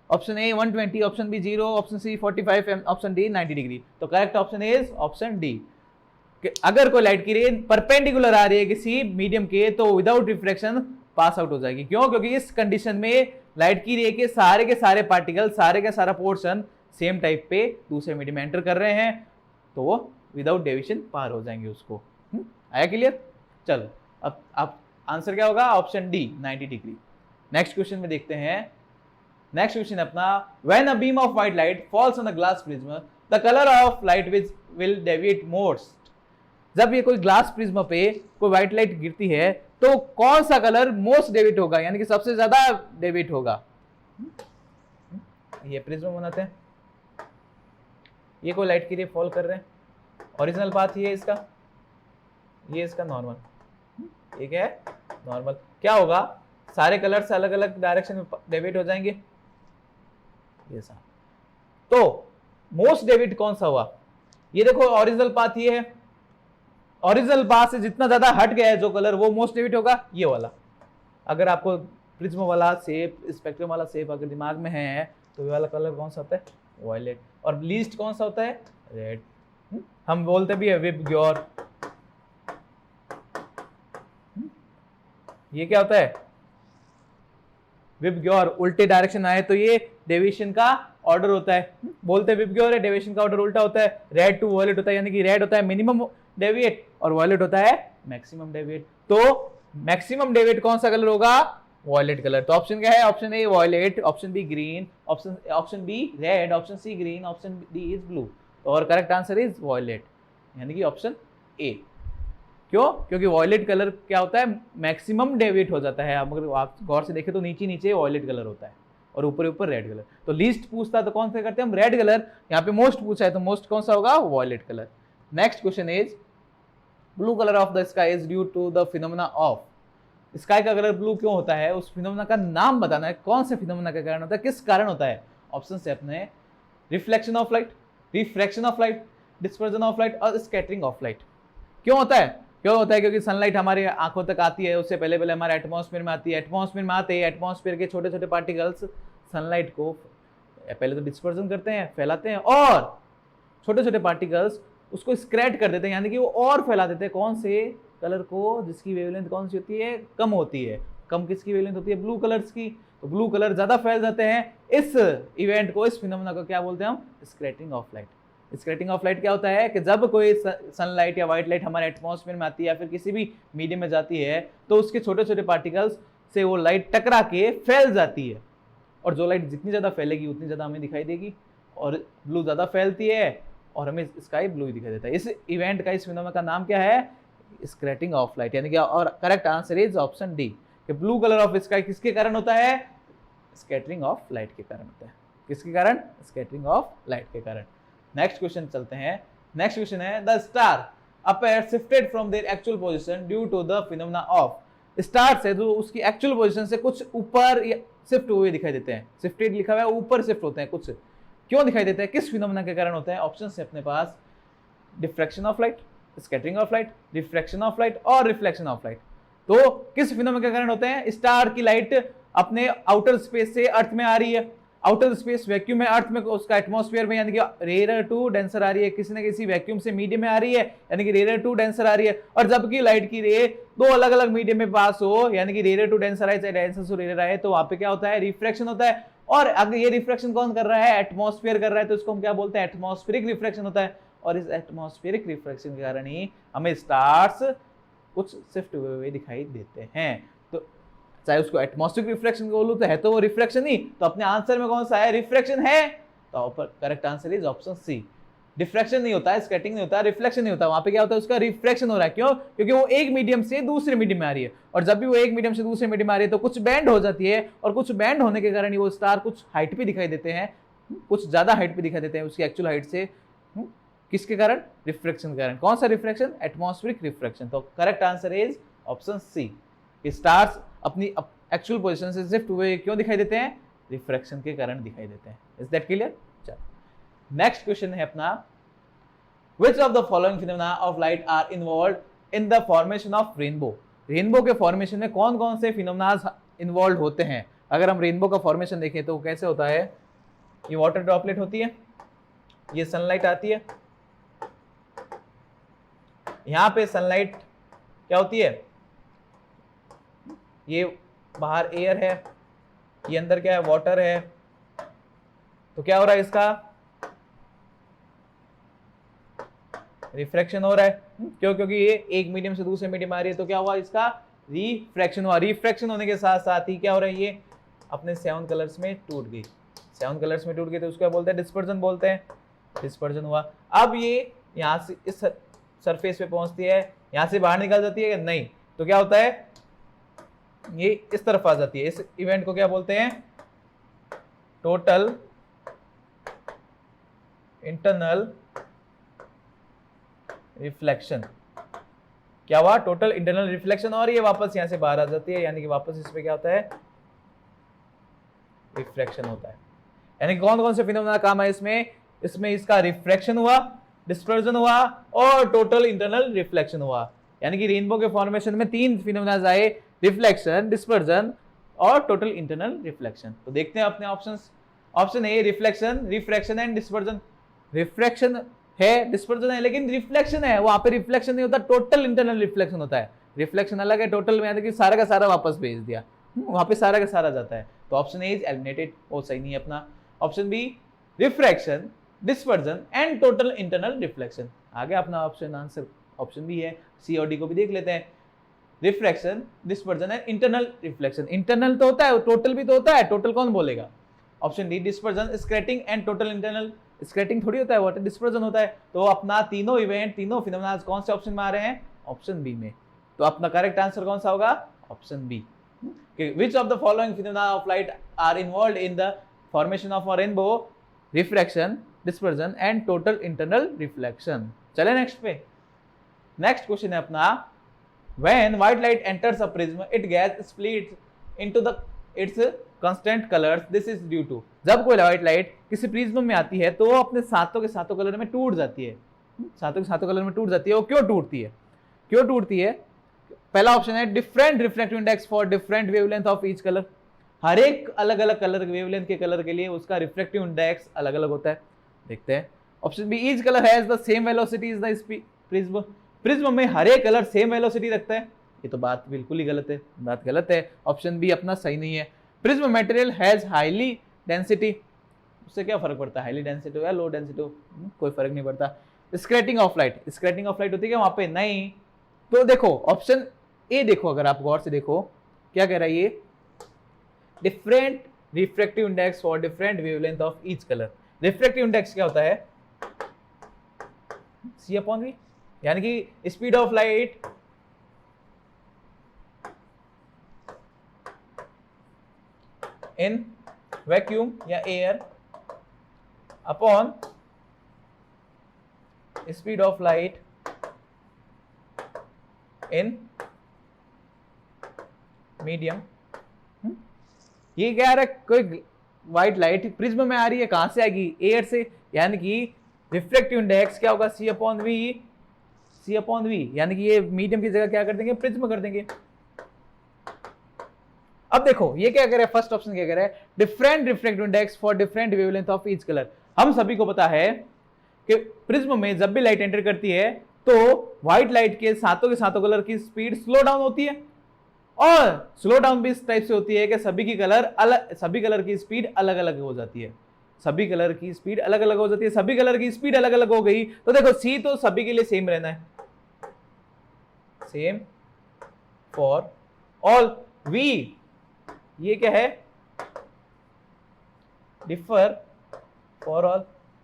Option A 120, option B 0, option C 45, option D 90 degree. तो correct option is option D. अगर कोई लाइट की रे परपेंडिकुलर आ रही है किसी मीडियम के, तो विदाउट रिफ्लेक्शन पास आउट हो जाएगी। क्यों? क्योंकि इस कंडीशन में लाइट की रे के सारे पार्टिकल, सारे का सारा पोर्शन सेम टाइप पे दूसरे मीडियम में एंटर कर रहे हैं, तो वो विदाउट डेविएशन पार हो जाएंगे उसको। आया क्लियर? चलो अब आंसर क्या होगा? Option D 90 degree. Next question में देखते हैं। नेक्स्ट क्वेश्चन अपना, when a beam of white light falls on a glass prism the colour of light will deviate most. जब ये कोई ग्लास प्रिज्म पे कोई व्हाइट लाइट गिरती है, तो कौन सा कलर मोस्ट डेविएट होगा, यानी कि सबसे ज्यादा डेविएट होगा? ये प्रिज्म बनाते हैं, ये कोई लाइट की रे फॉल कर रहे हैं, ओरिजिनल पाथ ये इसका, ये इसका नॉर्मल, ठीक है नॉर्मल। क्या होगा? सारे कलर्स अलग अलग डायरेक्शन में डेविएट हो जाएंगे, ये सा। तो मोस्ट डेविएट कौन सा हुआ? ये देखो ओरिजिनल पाथ ये है, ओरिजिनल पाथ से जितना ज्यादा हट गया है जो कलर, वो मोस्ट डेविएट होगा, ये वाला। अगर आपको प्रिज्म वाला शेप, स्पेक्ट्रम वाला शेप अगर दिमाग में है, तो ये वाला कलर कौन सा होता है? वायलेट। और लीस्ट कौन सा होता है? रेड। हम बोलते भी है विबग्योर। ये क्या होता है? विबग्योर। उल्टे डायरेक्शन आए तो ये डेविएशन का ऑर्डर होता है, बोलते हैं विबग्योर है, डेविएशन का ऑर्डर उल्टा होता है। रेड टू वायलेट होता है, यानी कि रेड होता है मिनिमम डेविएट और वायलेट होता है मैक्सिमम डेविएट। तो मैक्सिमम डेविएट कौन सा कलर होगा? Violet colour. तो ऑप्शन क्या है? Option A violet, option B green, option B red, option C green, option D is blue. और करेक्ट आंसर इज वायलेट, यानी कि ऑप्शन ए। क्यों? क्योंकि वायलेट कलर क्या होता है? मैक्सिमम डेविएट हो जाता है। अगर आप गौर से देखें तो नीचे नीचे वायलेट कलर होता है और ऊपर ऊपर रेड कलर। तो लीस्ट पूछता तो कौन से करते हैं हम? Red colour. यहाँ पे मोस्ट पूछा है तो मोस्ट कौन सा होगा? Violet colour. Next question is, blue colour of the sky is due to the phenomena of. Sky का कलर ब्लू क्यों होता है? उस फिनोमेना का नाम बताना है, कौन से फिनोमेना का कारण होता है, किस कारण होता है? ऑप्शन से अपने reflection of light, refraction of light, dispersion of light और स्कैटरिंग ऑफ लाइट। क्यों होता है? क्यों होता है? क्योंकि सनलाइट हमारी आंखों तक आती है, उससे पहले पहले हमारे एटमॉस्फेयर में आती है। एटमॉस्फेयर में आते ही एटमॉस्फेयर के छोटे छोटे पार्टिकल्स सनलाइट को पहले तो डिस्पर्जन करते हैं, फैलाते हैं, और छोटे छोटे पार्टिकल्स उसको स्क्रैच कर देते हैं, यानी कि वो और फैला देते हैं। कौन से कलर को? जिसकी वेवलेंथ कौन सी होती है? कम होती है। कम किसकी वेवलेंथ होती है? ब्लू कलर्स की। तो ब्लू कलर ज्यादा फैल जाते हैं। इस इवेंट को, इस फिनोमेना को क्या बोलते हैं हम? Scattering of light. Scattering of light क्या होता है कि जब कोई सनलाइट या व्हाइट लाइट हमारे एटमॉस्फेयर में आती है या फिर किसी भी मीडियम में जाती है, तो उसके छोटे छोटे पार्टिकल्स से वो लाइट टकरा के फैल जाती है, और जो लाइट जितनी ज़्यादा फैलेगी उतनी ज़्यादा हमें दिखाई देगी, और ब्लू ज़्यादा फैलती है और हमें स्काई ब्लू ही दिखाई देता है। इस इवेंट का, इस फिनोमेना का नाम क्या है? स्कैटरिंग ऑफ लाइट, यानी कि और correct answer is option D कि ब्लू कलर ऑफ स्काई किसके कारण होता है? स्कैटरिंग ऑफ लाइट के कारण होता है। किसके कारण? स्कैटरिंग ऑफ लाइट के कारण। नेक्स्ट क्वेश्चन चलते हैं। नेक्स्ट क्वेश्चन है, the star appear shifted from their actual position due to the phenomena of stars है जो उसकी एक्चुअल पोजीशन से कुछ ऊपर शिफ्ट हुए दिखाई देते हैं। शिफ्टेड लिखा हुआ है, ऊपर शिफ्ट होते हैं कुछ। क्यों दिखाई देते हैं, किस फिनोमेना के कारण होता है? ऑप्शन है अपने पास diffraction of light, scattering of light, refraction of light और रिफ्लेक्शन ऑफ लाइट। तो किस फिनोमेना के कारण होते हैं? स्टार की लाइट अपने आउटर स्पेस से अर्थ में आ रही है, आउटर स्पेस वैक्यूम में, अर्थ में उसका एटमॉस्फेयर में, यानी कि रेयर टू डेंसर आ रही है, किसी न किसी वैक्यूम से मीडियम में आ रही है, यानी कि रेयर टू डेंसर आ रही है। और जबकि लाइट की रे दो अलग अलग मीडियम में पास हो, यानी कि रेयर टू डेंसर आए चाहे डेंसर टू रेयर आए, तो वहां पे क्या होता है? रिफ्रैक्शन होता है। और अगर ये रिफ्रैक्शन कौन कर रहा है? एटमॉस्फेयर कर रहा है, तो इसको हम क्या बोलते हैं? एटमॉस्फेरिक रिफ्रैक्शन होता है। और इस एटमॉस्फेरिक रिफ्रैक्शन के कारण ही हमें स्टार्स कुछ शिफ्ट हुए दिखाई देते हैं। तो चाहे उसको एटमॉस्फेरिक रिफ्रैक्शन बोलूं तो है तो वो रिफ्रैक्शन ही। तो अपने आंसर में कौन सा है? रिफ्रैक्शन है। तो correct answer is option C. Diffraction नहीं होता है, स्कैटरिंग नहीं होता है, रिफ्लेक्शन नहीं होता, वहां पे क्या होता है? उसका रिफ्रैक्शन हो रहा है। क्यों? क्योंकि वो एक मीडियम से दूसरे मीडियम में आ रही है, और जब भी वो एक मीडियम से दूसरे मीडियम में आ रही है तो कुछ बैंड हो जाती है, और कुछ बैंड होने के कारण ही वो स्टार कुछ हाइट पे दिखाई देते हैं, कुछ ज्यादा हाइट पे दिखाई देते हैं उसकी एक्चुअल हाइट से। किसके कारण? रिफ्रैक्शन के कारण। कौन सा रिफ्रैक्शन? Atmospheric refraction. तो correct answer is option C. Stars अपनी एक्चुअल पोजीशन से शिफ्ट हुए क्यों दिखाई देते हैं? रिफ्रैक्शन के कारण दिखाई देते हैं। Is that clear? चलो नेक्स्ट क्वेश्चन है अपना, which of the following phenomena of light are involved in the formation of rainbow? Rainbow के फॉर्मेशन में कौन कौन से फिनोमेना इन्वॉल्व होते हैं? अगर हम रेनबो का फॉर्मेशन देखें तो कैसे होता है? ये वाटर ड्रॉपलेट होती है, ये सनलाइट आती है, यहां पे सनलाइट क्या होती है? ये बाहर एयर है, ये अंदर क्या है? वाटर है। तो क्या हो रहा है? इसका रिफ्रैक्शन हो रहा है। क्यों? क्योंकि ये एक मीडियम से दूसरे मीडियम आ रही है, तो क्या हुआ? इसका रिफ्रैक्शन हुआ। रिफ्रैक्शन होने के साथ साथ ही क्या हो रहा है? ये अपने 7 कलर्स में टूट गई। 7 कलर्स में टूट गई तो उसको क्या बोलते हैं? डिस्पर्जन बोलते हैं। डिस्पर्जन हुआ। अब ये यहाँ से इस सरफेस पे पहुंचती है, यहाँ से बाहर निकल जाती है नहीं, तो क्या होता है? ये इस तरफ आ जाती है। इस इवेंट को क्या बोलते हैं? Total internal reflection. क्या हुआ? Total internal reflection. और ये वापस यहां से बाहर आ जाती है, यानी कि वापस इस पे क्या होता है? रिफ्रैक्शन होता है। यानी कौन कौन से फिनोमेना काम है इसमें? इसमें इसका रिफ्रैक्शन हुआ, डिस्पर्जन हुआ और टोटल इंटरनल रिफ्लेक्शन हुआ। यानी कि रेनबो के फॉर्मेशन में 3 फिनोमेना आए, रिफ्लेक्शन, डिस्पर्जन और टोटल इंटरनल रिफ्लेक्शन। तो देखते हैं अपने options. Option a reflection, refraction and dispersion. Refraction है, डिस्पर्जन है, लेकिन रिफ्लेक्शन है, वहां पे रिफ्लेक्शन नहीं होता, टोटल इंटरनल रिफ्लेक्शन होता है। रिफ्लेक्शन अलग है, टोटल में कि सारा का सारा वापस भेज दिया, वहां पे सारा का सारा जाता है। तो ऑप्शन ए इज एलिमिनेटेड, वो सही नहीं है अपना। Option B refraction, dispersion and total internal reflection. आगे अपना ऑप्शन आंसर ऑप्शन बी है। सी और डी को भी देख लेते हैं। Refraction, dispersion and internal reflection. Internal तो होता है, टोटल भी तो होता है, टोटल कौन बोलेगा? Option D dispersion, scattering and total internal. Scattering थोड़ी होता है, वाटर डिस्पर्जन होता है। तो अपना तीनों इवेंट, तीनों फिनोमेना कौन से ऑप्शन में आ रहे हैं? ऑप्शन बी में। तो अपना करेक्ट आंसर कौन सा होगा? Option B. Which of the following phenomena of light are involved in the formation of a rainbow? Refraction, dispersion and total internal reflection. चले नेक्स्ट पे। नेक्स्ट क्वेश्चन है अपना, when white light enters a prism, it gets split into the its constant colors. This is due to, जब कोई white light किसी prism में आती है तो वो अपने सातों के सातों कलर में टूट जाती है। सातों के सातों कलर में टूट जाती है। वो क्यों टूटती है? क्यों टूटती है? पहला ऑप्शन है different refractive index for different wavelength of each colour. हर एक अलग अलग कलर वेवलेंथ के कलर के लिए उसका रिफ्रैक्टिव इंडेक्स अलग अलग होता है। देखते हैं। Option B each colour has the same velocity is the prism. Prism में हर एक कलर सेम वेलोसिटी रखता है। ये तो बात बिल्कुल ही गलत है, बात गलत है। ऑप्शन बी अपना सही नहीं है। Prism material has highly density. उससे क्या फर्क पड़ता है? हाईली डेंसिटी हो या लो डेंसिटी हो, कोई फर्क नहीं पड़ता। Scattering of light, scattering of light होती है क्या वहां पे? नहीं। तो देखो ऑप्शन ए देखो, अगर आप गौर से देखो क्या कह रहा है ये, different refractive index for different wavelength of each colour. Refractive index क्या होता है? सी अपॉन वी, यानी कि speed of light in vacuum या air upon speed of light in medium. ये क्या आ रहा है, कोई व्हाइट लाइट प्रिज्म में आ रही है, कहां से आएगी, एयर से, यानी कि रिफ्रैक्टिव इंडेक्स क्या होगा, सी अपॉन वी, यानी कि ये मीडियम की जगह क्या कर देंगे, प्रिज्म कर देंगे। अब देखो ये क्या कह रहा है, फर्स्ट ऑप्शन क्या कह रहा है, different refractive index for different wavelength of each colour. हम सभी को पता है कि प्रिज्म में जब भी लाइट एंटर करती है तो व्हाइट लाइट के सातों कलर की स्पीड स्लो डाउन होती है, और स्लो डाउन भी इस टाइप से होती है कि सभी कलर की स्पीड अलग अलग हो जाती है, सभी कलर की स्पीड अलग अलग हो जाती है, सभी कलर की स्पीड अलग अलग हो गई तो देखो सी तो सभी के लिए सेम रहना है, सेम फॉर ऑल। वी ये क्या है, डिफर फॉर ऑल।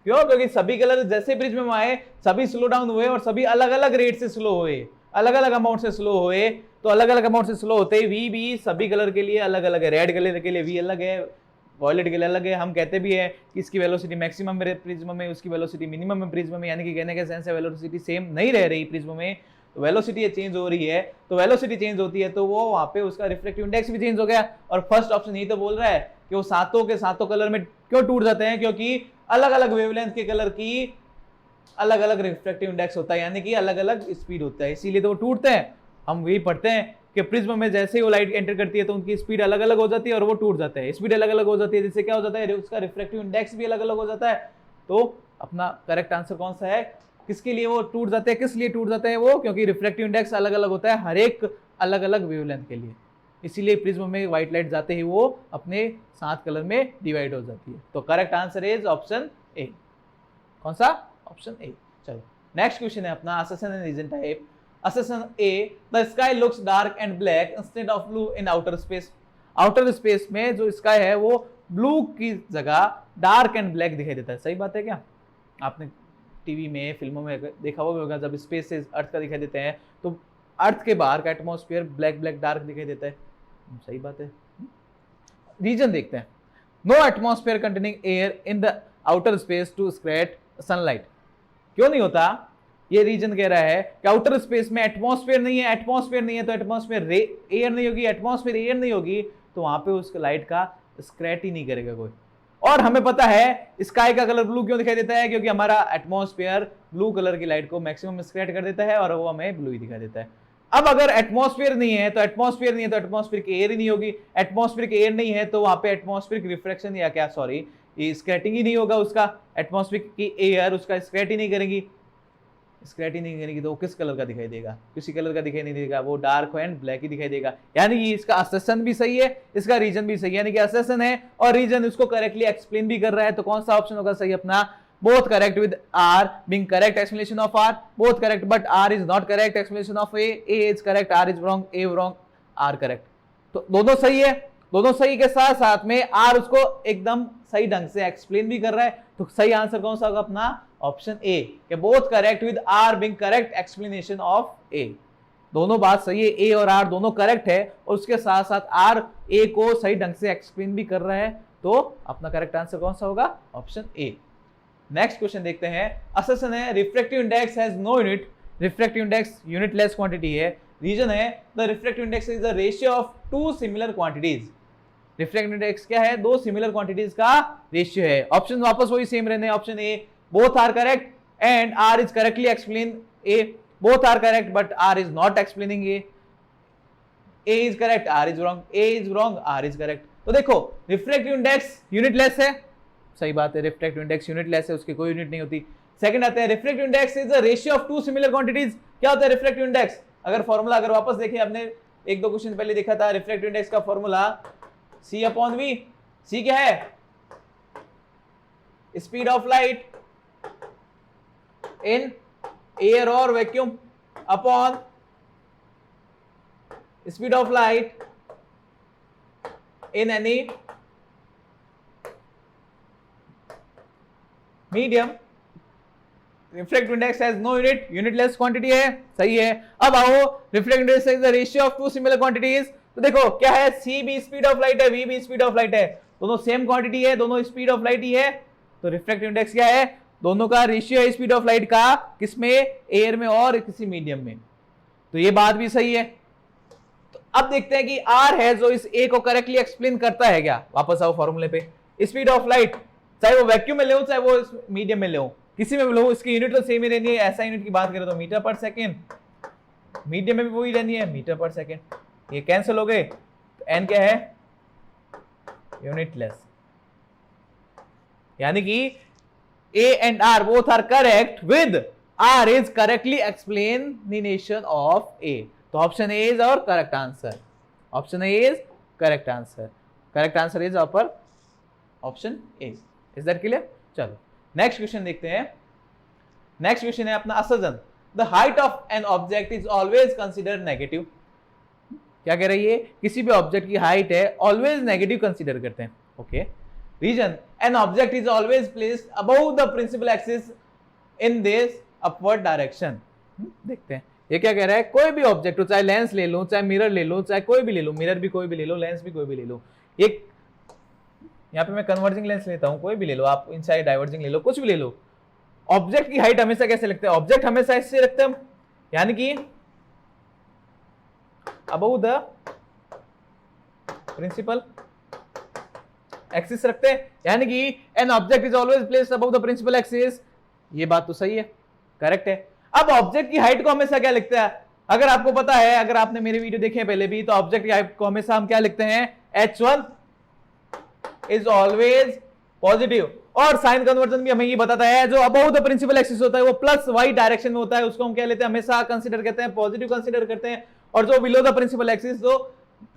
क्यों, क्योंकि सभी कलर जैसे प्रिज्म में आए सभी स्लो डाउन हुए और सभी अलग अलग रेट से स्लो हुए, अलग अलग अमाउंट से स्लो हुए, तो अलग अलग अमाउंट से स्लो होते ही वी भी सभी कलर के लिए अलग अलग है, रेड कलर के लिए वी अलग है, वॉयलेट के लिए अलग है। हम कहते भी है कि इसकी वेलोसिटी मैक्सिमम है प्रिज्म में, उसकी वेलोसिटी मिनिमम है प्रिज्म में, यानी कि कहने का सेंस है वेलोसिटी सेम नहीं रह रही प्रिज्म में, तो वेलोसिटी चेंज हो रही है, तो वेलोसिटी चेंज होती है तो वो वहां पे उसका रिफ्रैक्टिव इंडेक्स भी चेंज हो गया। और फर्स्ट ऑप्शन यही तो बोल रहा है कि वो सातों के सातों कलर में क्यों टूट जाते हैं, क्योंकि अलग अलग वेवलेंथ के कलर की अलग अलग रिफ्रैक्टिव इंडेक्स होता है, यानी कि अलग अलग स्पीड होता है, इसीलिए तो वो टूटते हैं। हम वही पढ़ते हैं कि प्रिज्म में जैसे ही वो लाइट एंटर करती है तो उनकी स्पीड अलग अलग हो जाती है और वो टूट जाते हैं, स्पीड अलग अलग हो जाती है, जिससे क्या हो जाता है, उसका रिफ्रैक्टिव इंडेक्स भी अलग अलग हो जाता है। तो अपना करेक्ट आंसर कौन सा है, किसके लिए वो टूट जाते हैं, किस लिए टूट जाते हैं वो, क्योंकि रिफ्रैक्टिव इंडेक्स अलग अलग होता है हर एक अलग अलग वेवलेंथ के लिए, इसीलिए प्रिज्म में व्हाइट लाइट जाते ही वो अपने 7 कलर में डिवाइड हो जाती है। तो correct answer is option A. कौन सा, ऑप्शन ए। चलो नेक्स्ट क्वेश्चन है अपना assertion and reason type. Assertion A, the sky looks dark and black instead of blue in outer space. Outer space में जो स्काई है वो ब्लू की जगह डार्क एंड ब्लैक दिखाई देता है, सही बात है क्या? आपने टीवी में फिल्मों में देखा हुआ होगा, जब स्पेस से अर्थ का दिखाई देते हैं तो अर्थ के बाहर का एटमॉस्फेयर ब्लैक ब्लैक डार्क दिखाई देता है, सही बात है। रीजन देखते हैं, no atmosphere containing air in the outer space to scatter sunlight. क्यों नहीं होता, ये रीजन कह रहा है कि आउटर स्पेस में एटमॉस्फेयर नहीं है, एटमॉस्फेयर नहीं है तो एटमॉस्फेयर एयर नहीं होगी, एटमॉस्फेयर एयर नहीं होगी तो वहां पे उसका लाइट का स्क्रैच ही नहीं करेगा कोई। और हमें पता है स्काई का कलर ब्लू क्यों दिखाई देता है, क्योंकि हमारा एटमॉस्फेयर ब्लू कलर की लाइट को मैक्सिमम स्क्रैच कर देता है और वो हमें ब्लू ही दिखाई देता है। अब अगर एटमॉस्फेयर नहीं है तो एटमॉस्फेयर की एयर ही नहीं होगी, एटमॉस्फेयर की एयर नहीं है तो वहां पे एटमॉस्फेरिक रिफ्रैक्शन या क्या सॉरी ये स्क्रैटिंग ही नहीं होगा, उसका एटमॉस्फेयर की एयर उसका स्क्रैच ही नहीं करेगी, स्क्रैच ही नहीं करेगी तो वो किस कलर का दिखाई देगा, किसी कलर का दिखाई नहीं देगा, वो डार्क एंड ब्लैक ही दिखाई देगा। यानी कि इसका असर्शन भी सही है, इसका रीजन भी सही है, यानी कि असर्शन है और रीजन उसको करेक्टली एक्सप्लेन भी कर रहा है, तो कौन सा ऑप्शन होगा सही अपना, both correct with R being correct explanation of R, both correct but R is not correct explanation of A is correct, R is wrong, A wrong, R correct. तो दोनों सही है, दोनों सही के साथ साथ में आर उसको एकदम सही ढंग से एक्सप्लेन भी कर रहा है, तो सही आंसर कौन सा होगा अपना, ऑप्शन ए कि both correct with R being correct explanation of A. दोनों बात सही है, ए और आर दोनों करेक्ट है और उसके साथ साथ आर ए को सही ढंग से एक्सप्लेन भी कर रहा है, तो अपना करेक्ट आंसर कौन सा होगा, ऑप्शन ए। नेक्स्ट क्वेश्चन देखते हैं, असर्शन है refractive index has no unit, refractive index unitless quantity है, रीजन है the refractive index is the ratio of two similar quantities. Refractive index क्या है, दो सिमिलर क्वांटिटीज का रेशियो है। ऑप्शन वापस वही सेम रहने, option A both are correct and R is correctly explain A, both are correct but R is not explaining A is correct, R is wrong, A is wrong, R is correct। तो देखो refractive index unitless है, सही बात है, refractive index unitless है, उसकी कोई unit नहीं होती। सेकंड आते हैं refractive index is the ratio of two similar quantities. क्या होता है रिफ्रैक्टिव इंडेक्स, अगर फॉर्मूला अगर वापस देखें, आपने एक दो क्वेश्चन पहले देखा था, रिफ्रैक्टिव इंडेक्स का formula C upon V। C क्या है, speed of light in air or vacuum upon speed of light in any medium। refractive index has no unit, unitless quantity है, सही है। अब आओ refractive index is the ratio of two similar quantities। तो देखो क्या है, c भी स्पीड ऑफ लाइट है, v भी स्पीड ऑफ लाइट है, दोनों सेम क्वांटिटी है, दोनों स्पीड ऑफ लाइट ही है, तो रिफ्रैक्टिव इंडेक्स क्या है, दोनों का रेशियो है स्पीड ऑफ लाइट का, किसमें, एयर में और किसी मीडियम में। तो ये बात भी सही है। तो अब देखते हैं कि आर है जो इस ए को करेक्टली एक्सप्लेन करता है क्या। वापस आओ फॉर्मूले पे। स्पीड ऑफ लाइट, चाहे वो वैक्यूम में ले चाहे वो मीडियम में ले, किसी में भी लो, इसकी यूनिट तो सेम ही रहनी है। ऐसा यूनिट की बात करें तो मीटर पर सेकेंड, मीडियम में भी वही रहनी है, मीटर पर सेकेंड। ये कैंसिल हो गए, तो एन क्या है, यूनिटलेस। यानी कि A and R both are correct with R is correctly explanation of A. तो option A is our correct answer. Option A is correct answer. Correct answer is upper option A. Is that clear? चलो next question देखते हैं। Next question है अपना assertion, the height of an object is always consider negative. क्या कह रही है, किसी भी ऑब्जेक्ट की हाइट है ऑलवेज नेगेटिव कंसीडर करते हैं। Okay, reason, an object is always placed above the principal axis in this upward direction. देखते हैं ये क्या कह रहा है, कोई भी ऑब्जेक्ट हो, चाहे लेंस ले लो, चाहे मिरर ले लो, चाहे कोई भी ले लो, मिरर भी कोई भी ले लो, लेंस भी कोई भी ले लो, एक यहाँ पे मैं कन्वर्जिंग लेंस लेता हूं, कोई भी ले लो आप, इनसाइड डाइवर्जिंग ले लो, कुछ भी ले लो। ऑब्जेक्ट की हाइट हमेशा कैसे रखते हैं, ऑब्जेक्ट हमेशा इससे रखते हैं, यानी कि अबव द प्रिंसिपल एक्सिस रखते हैं, यानी कि an object is always placed above the principal axis. ये बात तो सही है, करेक्ट है। अब ऑब्जेक्ट की हाइट को हमेशा क्या लिखते हैं, अगर आपको पता है, अगर आपने मेरे वीडियो देखे हैं पहले भी, तो ऑब्जेक्ट की हाइट को हमेशा हम क्या लिखते हैं, h1 इज ऑलवेज पॉजिटिव। और साइन कन्वर्जन भी हमें ये बताता है, जो अबव द प्रिंसिपल एक्सिस होता है वो प्लस वाई डायरेक्शन में होता है, उसको हम क्या लेते हैं, हमेशा कंसीडर करते हैं, पॉजिटिव कंसीडर करते हैं। और जो बिलो द प्रिंसिपल एक्सिस, जो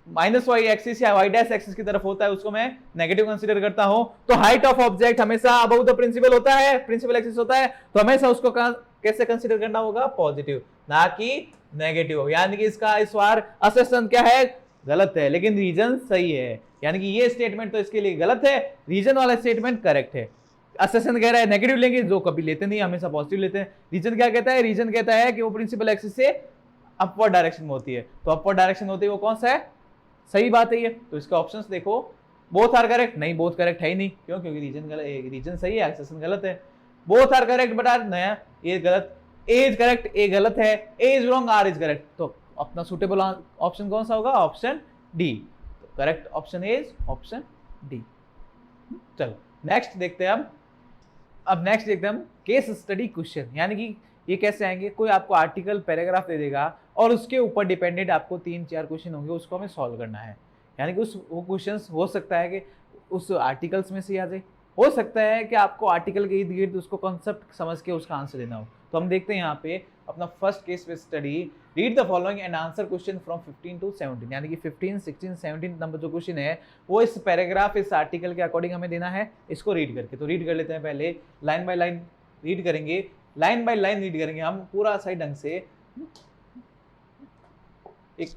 माइनस वाई एक्सिस या वाई डैश एक्सिस की तरफ होता है, उसको मैं नेगेटिव कंसीडर करता हूं। तो हाइट ऑफ ऑब्जेक्ट हमेशा अबव द प्रिंसिपल होता है, प्रिंसिपल एक्सिस होता है, तो हमेशा उसको कैसे कंसीडर करना होगा, पॉजिटिव, ना कि नेगेटिव। यानी कि इसका इस बार असर्शन क्या है, गलत है, लेकिन रीजन सही है। यानी कि ये स्टेटमेंट तो इसके लिए गलत है, रीजन वाला स्टेटमेंट करेक्ट है। असर्शन कह रहा है नेगेटिव लेंगे, जो कभी लेते नहीं, हमेशा पॉजिटिव लेते हैं। रीजन क्या कहता है, रीजन कहता है कि वो प्रिंसिपल एक्सिस से अपवर्ड डायरेक्शन में होती है, तो अपवर्ड डायरेक्शन होती है वो कौन सा है, सही बात है ये। तो इसका ऑप्शंस देखो, बोथ आर करेक्ट, नहीं बोथ करेक्ट है ही नहीं, क्यों, क्योंकि रीजन गलत, रीजन सही है, असर्शन गलत है। Both are correct but R नया, ये गलत, ए इज करेक्ट, ए गलत है, A is wrong, R is correct. तो अपना सुटेबल ऑप्शन कौन सा होगा, option D. Correct option is option D. चलो नेक्स्ट देखते हैं अब नेक्स्ट देखते हैं हम केस स्टडी क्वेश्चन। यानी कि ये कैसे आएंगे, कोई आपको आर्टिकल पैराग्राफ दे देगा और उसके ऊपर डिपेंडेंट आपको 3-4 क्वेश्चन होंगे, उसको हमें सॉल्व करना है। यानी कि वो क्वेश्चंस हो सकता है कि उस आर्टिकल्स में से आ जाए, हो सकता है कि आपको आर्टिकल के इर्द गिर्द उसको कॉन्सेप्ट समझ के उसका आंसर देना हो। तो हम देखते हैं यहाँ पे अपना फर्स्ट केस पे study, read the following and answer question from 15 to 17। यानी कि 15, 16, 17 नंबर जो क्वेश्चन है वो इस पैराग्राफ, इस आर्टिकल के अकॉर्डिंग हमें देना है, इसको रीड करके। तो रीड कर लेते हैं, पहले लाइन बाय लाइन रीड करेंगे, लाइन बाय लाइन रीड करेंगे हम पूरा सही ढंग से। एक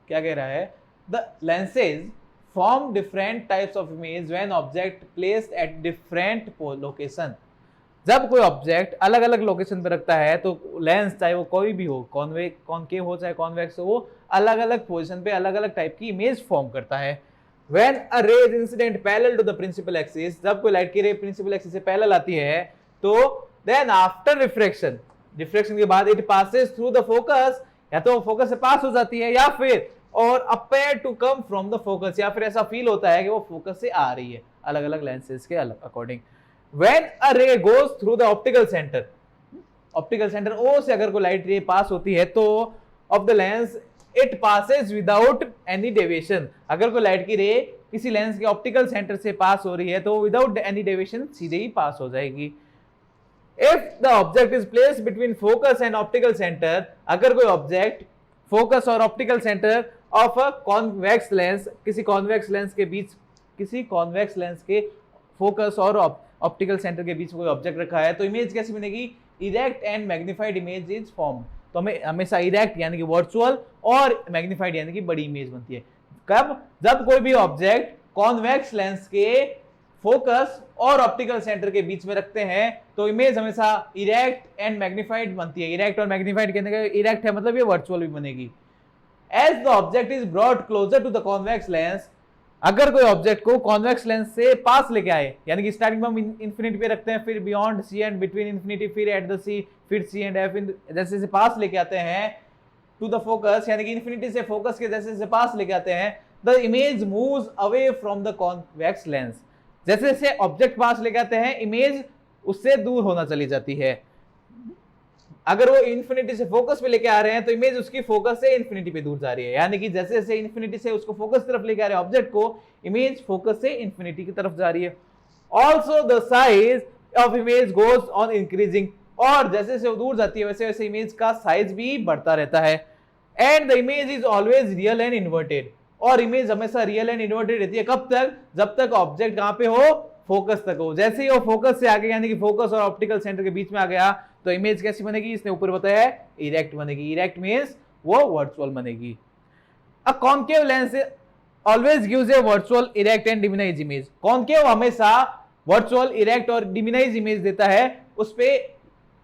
क्या कह रहा है, the lenses form different types of image when object placed at different location. जब कोई ऑब्जेक्ट अलग अलग लोकेशन पे रखता है तो लेंस, चाहे वो कोई भी हो, कॉनकेव हो चाहे कॉन्वेक्स हो, वो अलग अलग पोजीशन पे अलग अलग टाइप की इमेज फॉर्म करता है। When a ray is incident parallel to the principal axis, जब कोई लाइट की रे प्रिंसिपल एक्सिस से पैरेलल आती है, तो देन आफ्टर रिफ्रैक्शन, रिफ्रैक्शन के बाद it passes through the focus, या तो फोकस से पास हो जाती है, या फिर और appear to come from the focus, या फिर ऐसा फील होता है कि वो फोकस से आ रही है, अलग अलग लेंसेज के अलग according. When a ray goes through the optical center, optical center O से अगर कोई लाइट रे पास होती है तो of the lens it passes without any deviation। अगर कोई लाइट की रे किसी लेंस के ऑप्टिकल सेंटर से पास हो रही है तो विदाउट एनी डेविएशन सीधे ही पास हो जाएगी। If the object is placed between focus and optical center, अगर कोई ऑब्जेक्ट फोकस और optical centre of a convex lens, किसी कॉन्वेक्स लेंस के बीच, किसी कॉन्वेक्स लेंस के फोकस और ऑप्टिकल सेंटर के बीच कोई ऑब्जेक्ट रखा है, तो इमेज कैसी बनेगी, erect and magnified image is form. तो हमें हमेशा इरेक्ट यानी कि वर्चुअल और मैग्नीफाइड यानी कि बड़ी इमेज बनती है। कब, जब कोई भी ऑब्जेक्ट कॉन्वेक्स लेंस के फोकस और ऑप्टिकल सेंटर के बीच में रखते हैं तो इमेज हमेशा इरेक्ट एंड मैग्नीफाइड बनती है। इरेक्ट और मैग्नीफाइड कहने का इरेक्ट है मतलब ये वर्चुअल भी बनेगी। As the object is brought closer to the convex lens, अगर कोई ऑब्जेक्ट को कॉन्वेक्स लेंस से पास लेके आए, यानी कि स्टार्टिंग में हम इन्फिनिटी पे रखते हैं, फिर beyond C and between infinity, फिर एट द सी, फिर सी एंड एफ, जैसे जैसे पास लेके आते हैं, टू द फोकस, यानी कि इन्फिनिटी से फोकस के जैसे जैसे पास लेके आते हैं, the image moves away from the convex lens. जैसे जैसे ऑब्जेक्ट पास लेके आते हैं, इमेज उससे दूर होना चली जाती है। अगर वो इन्फिनिटी से फोकस पे लेके आ रहे हैं तो इमेज उसकी फोकस से इन्फिनिटी पे दूर जा रही है, यानी कि जैसे जैसे इन्फिनिटी से उसको फोकस तरफ लेके आ रहे हैं ऑब्जेक्ट को, इमेज फोकस से इन्फिनिटी की तरफ जा रही है। Also the size of image goes on increasing, और जैसे जैसे वो दूर जाती है वैसे वैसे इमेज का साइज भी बढ़ता रहता है। And the image is always real and inverted, और इमेज हमेशा रियल एंड इन्वर्टेड रहती है। कब तक? जब तक ऑब्जेक्ट कहां पे हो? फोकस तक हो। जैसे ही वो फोकस से आगे, यानी कि फोकस और ऑप्टिकल सेंटर के बीच में आ गया, तो इमेज कैसी बनेगी? इसने ऊपर बताया है, इरेक्ट बनेगी। इरेक्ट मींस वो वर्चुअल बनेगी। A concave lens always gives a virtual erect and diminished image. Concave हमेशा वर्चुअल इरेक्ट और डिमिनाइज इमेज देता है, उस पे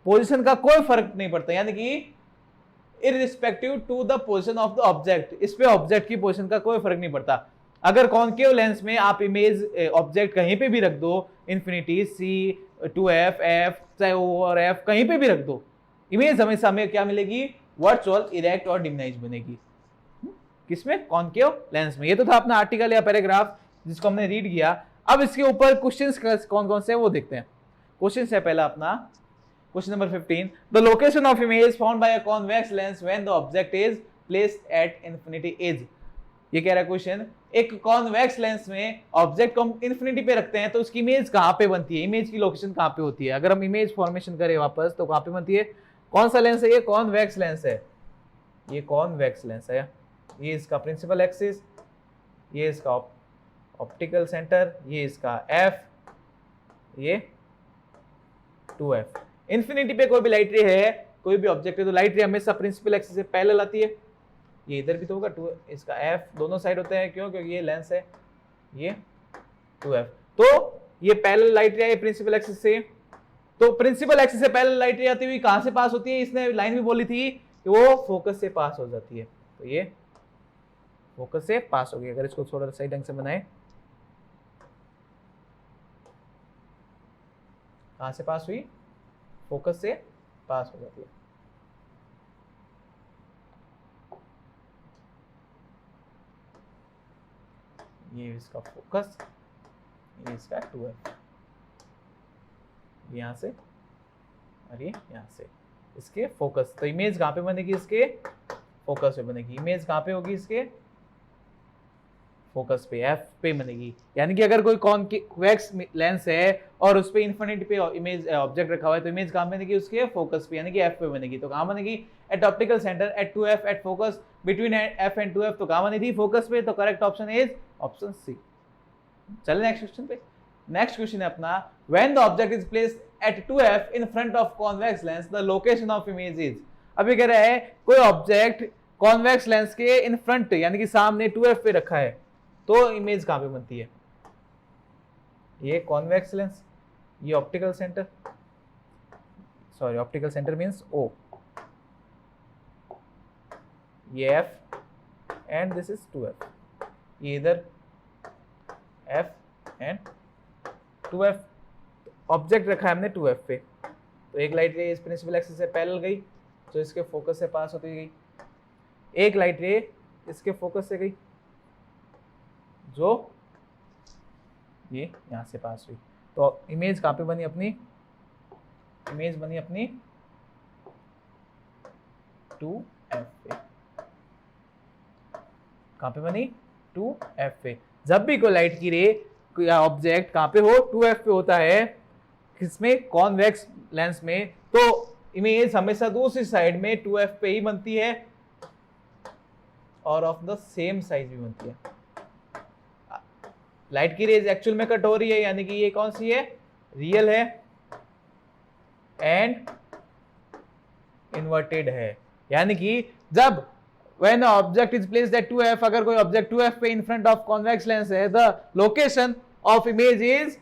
पोजीशन का कोई फर्क नहीं पड़ता, यानी कि irrespective to the position of the object, इस पे ऑब्जेक्ट की पोजीशन का कोई फर्क नहीं पड़ता। अगर कॉन्केव लेंस में आप इमेज ऑब्जेक्ट कहीं पे भी रख दो, इन्फिनिटी, सी, 2f, f, चाहे O और f कहीं पे भी रख दो, इमेज हमेशा हमें क्या मिलेगी? वर्चुअल इरेक्ट और डिमिनाइज बनेगी। किसमें? कॉन्केव लेंस में। ये तो था अपना आर्टिकल या पैराग्राफ जिसको हमने रीड किया। अब इसके ऊपर क्वेश्चंस कौन कौन से वो देखते हैं। क्वेश्चन है पहला अपना, question number 15, the location of image found by a convex lens when the object is placed at infinity is. ये कह रहा है क्वेश्चन, एक कॉन्वेक्स लेंस में ऑब्जेक्ट को हम इन्फिनिटी पे रखते हैं तो उसकी इमेज कहां पे बनती है? इमेज की लोकेशन कहां पे होती है? अगर हम इमेज फॉर्मेशन करें वापस तो कहां पे बनती है? कौन सा लेंस है ये? कॉन्वेक्स लेंस है। ये कॉन्वेक्स लेंस है। ये इसका प्रिंसिपल एक्सिस, ये इसका ऑप्टिकल सेंटर, ये इसका f, ये 2f। इन्फिनिटी पे कोई भी लाइट रे है, कोई भी ऑब्जेक्ट है, तो लाइट रे हमेशा प्रिंसिपल एक्सिस से पैरेलल आती है। ये इधर भी तो होगा 2, इसका f दोनों साइड होते हैं, क्यों? क्योंकि ये लेंस है, ये 2f। तो ये पैरेलल लाइट रे है प्रिंसिपल एक्सिस से, तो प्रिंसिपल एक्सिस से पैरेलल लाइट रे आती हुई कहां से पास होती है? इसने लाइन भी बोली थी कि वो फोकस से पास हो जाती है, तो ये फोकस से पास होगी। अगर इसको थोड़ा सही ढंग से बनाए, कहां से पास हुई? फोकस से पास हो जाती है। ये इसका फोकस, ये इसका 2f, यहां से और ये यहां से इसके फोकस। तो इमेज कहां पे बनेगी? इसके फोकस पे बनेगी। इमेज कहां पे होगी? इसके फोकस पे, f पे बनेगी। यानी कि अगर कोई कॉन्वेक्स लेंस है और उस पे इन्फिनिटी पे इमेज ऑब्जेक्ट रखा हुआ है, तो इमेज कहां बनेगी? उसके फोकस पे, यानी कि f पे बनेगी। तो कहां बनेगी? At optical centre, at 2f, at focus, between f and 2f। तो कहां बनी थी? फोकस पे। तो correct option is option C. चलिए नेक्स्ट क्वेश्चन पे। नेक्स्ट क्वेश्चन है अपना, when the object is placed at 2f in front of convex lens, the location of image is. अभी कह रहा है कोई ऑब्जेक्ट कॉन्वेक्स लेंस के इन फ्रंट, यानी कि सामने 2f पे रखा है, तो इमेज कहां पे बनती है? ये कॉन्वेक्स लेंस, ये optical centre, sorry optical centre means O, ये F and this is 2F। ये इधर F एंड 2F, ऑब्जेक्ट रखा है हमने 2F पे, तो एक लाइट रे इस प्रिंसिपल एक्सिस से पैरेलल गई, तो इसके फोकस से पास होती गई। एक लाइट रे इसके फोकस से गई, जो ये यहां से पास हुई। तो इमेज कहां पे बनी अपनी? इमेज बनी अपनी 2f पे। कहां पे बनी? 2f पे। जब भी कोई लाइट की रे या ऑब्जेक्ट कहां पे हो? 2f पे होता है, किसमें? कॉन्वेक्स लेंस में। तो इमेज हमेशा दूसरी साइड में 2f पे ही बनती है और ऑफ द सेम साइज भी बनती है। लाइट की रेज एक्चुअल में कट हो रही है, यानी कि ये कौन सी है? रियल है एंड इन्वर्टेड है। यानी कि जब when the object is placed at 2f, अगर कोई ऑब्जेक्ट 2f पे in front of convex lens है, the location of image is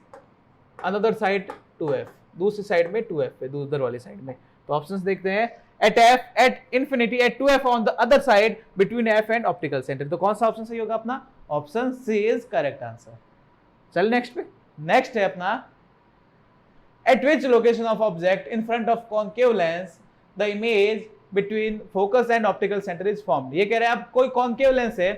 another side 2f, दूसरी साइड में 2f पे, दूसरी वाली साइड में। तो ऑप्शंस देखते हैं, at f, at infinity, at 2f on the other side, between f and optical center। तो कौन सा ऑप्शन सही होगा अपना? Option C is correct answer. चल नेक्स्ट पे। नेक्स्ट है अपना, at which location of object in front of concave lens the image between focus and optical centre is formed. ये कह रहे हैं आप कोई कॉन्केव लेंस है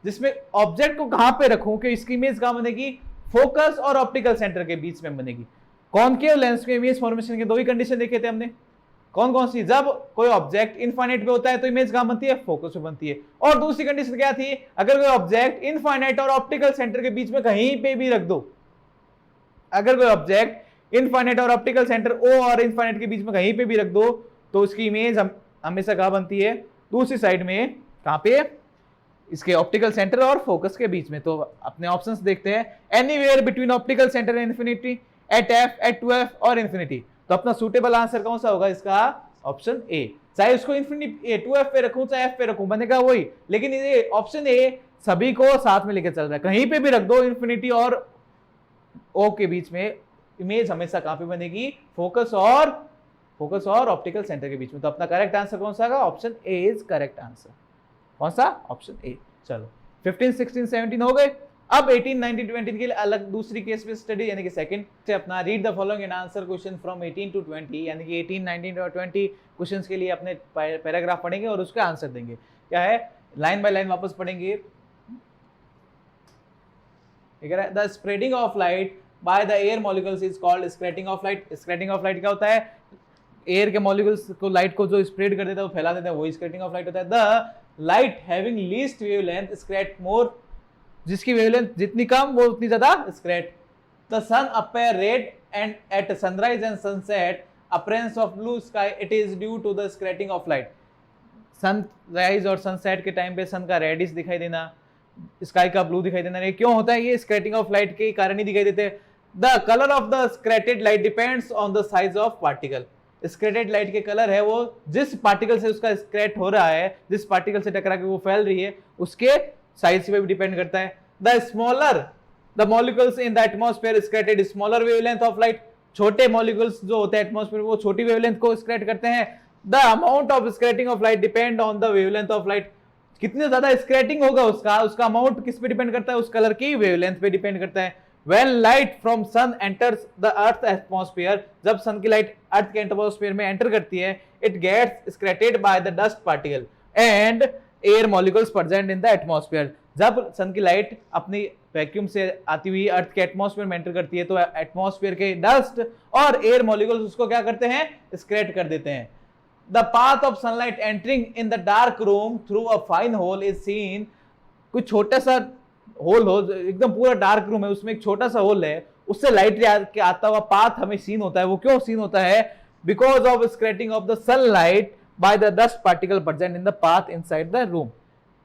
जिसमें ऑब्जेक्ट को कहां पे रखूं कि इसकी इमेज कहां बनेगी, फोकस और ऑप्टिकल सेंटर के बीच में बनेगी। कॉन्केव लेंस के इमेज फॉर्मेशन के दो ही कंडीशन देखे थे हमने, कौन कौन सी, जब कोई ऑब्जेक्ट इनफाइनाइट पे होता है तो इमेज कहां बनती है, फोकस पे बनती है। और दूसरी कंडीशन क्या थी, अगर कोई ऑब्जेक्ट इनफाइनाइट और ऑप्टिकल सेंटर के बीच में कहीं पे भी रख दो, अगर कोई ऑब्जेक्ट इनफाइनाइट और ऑप्टिकल सेंटर ओ और इनफाइनाइट के बीच में कहीं पे भी रख दो तो उसकी इमेज हमेशा कहां बनती है, दूसरी साइड में, कहां पे, इसके ऑप्टिकल सेंटर और फोकस के बीच में। तो अपने ऑप्शंस देखते हैं, anywhere between optical centre and infinity, at F, at 2f और इंफिनिटी। तो अपना सुटेबल आंसर कौन सा होगा इसका, ऑप्शन ए। चाहे उसको इंफिनिटी 2f पे रखूं चाहे f पे रखूं बनेगा वही, लेकिन ये ऑप्शन ए सभी को साथ में लेकर चल रहा है, कहीं पे भी रख दो इंफिनिटी और ओ के बीच में इमेज हमेशा कहां पे बनेगी, फोकस और ऑप्टिकल सेंटर के बीच में। तो अपना करेक्ट आंसर कौन सा होगा, option A is correct answer. कौन सा, ऑप्शन ए। चलो 15, 16, 17 हो गए। अब 18, 19, 20 के लिए अलग दूसरी केस में स्टडी, यानी कि सेकंड से अपना read the following and answer question from 18 to 20, यानी कि 18, 19 और 20 क्वेश्चंस के लिए अपने पैराग्राफ पढ़ेंगे और उसका आंसर देंगे। क्या है, लाइन बाय लाइन वापस पढ़ेंगे। The spreading of light by the air molecules is called scattering of light. Scattering of light क्या होता है, एयर के मॉलिक्यूल्स को, लाइट को जो स्प्रेड कर देता है वो फैला देता है, वही स्क्रैटिंग ऑफ लाइट होता है। The light having least wavelength scatter more, जिसकी वेवलेंथ जितनी कम वो उतनी ज्यादा scatter. The sun appear red and at sunrise and sunset appearance of blue sky, it is due to the scattering of light. Sunrise और sunset के time पे sun का रेडिश दिखाई देना, स्काई का ब्लू दिखाई देना, ये क्यों होता है, ये स्क्रैटिंग ऑफ लाइट के कारण ही दिखाई देते हैं। The colour of the scattered light depends on the size of particle. Scattered light के कलर है वो जिस पार्टिकल से उसका स्क्रैट हो रहा है, जिस पार्टिकल से टकरा के वो फैल रही है, उसके साइज पे भी डिपेंड करता है। The smaller the molecules in the atmosphere scattered smaller wavelength of light. छोटे मॉलिक्यूल्स जो होते हैं एटमॉस्फेयर वो छोटी वेवलेंथ को स्क्रैट करते हैं। The amount of scattering of light depend on the wavelength of light. कितने ज्यादा स्क्रैटिंग होगा उसका अमाउंट किस पे डिपेंड करता है, उस कलर की वेवलेंथ पे डिपेंड करता है। When light from sun enters the earth atmosphere, जब सन की लाइट अर्थ के एटमॉस्फेयर में एंटर करती है, it gets scratched by the dust particle and air molecules present in the atmosphere। जब सन की लाइट अपनी वैक्यूम से आती हुई अर्थ के एटमॉस्फेयर में एंटर करती है तो एटमॉस्फेयर के डस्ट और एयर मॉलिक्यूल्स उसको क्या करते हैं, स्क्रैट कर देते हैं। The path of sunlight entering in the dark room through a fine hole is seen। कुछ छोटा सा होल हो, एकदम पूरा डार्क रूम है, उसमें एक छोटा सा होल है, उससे लाइट के आता हुआ पाथ हमें सीन होता है। वो क्यों सीन होता है, because of scattering of the sunlight by the dust particle present in the path inside the room.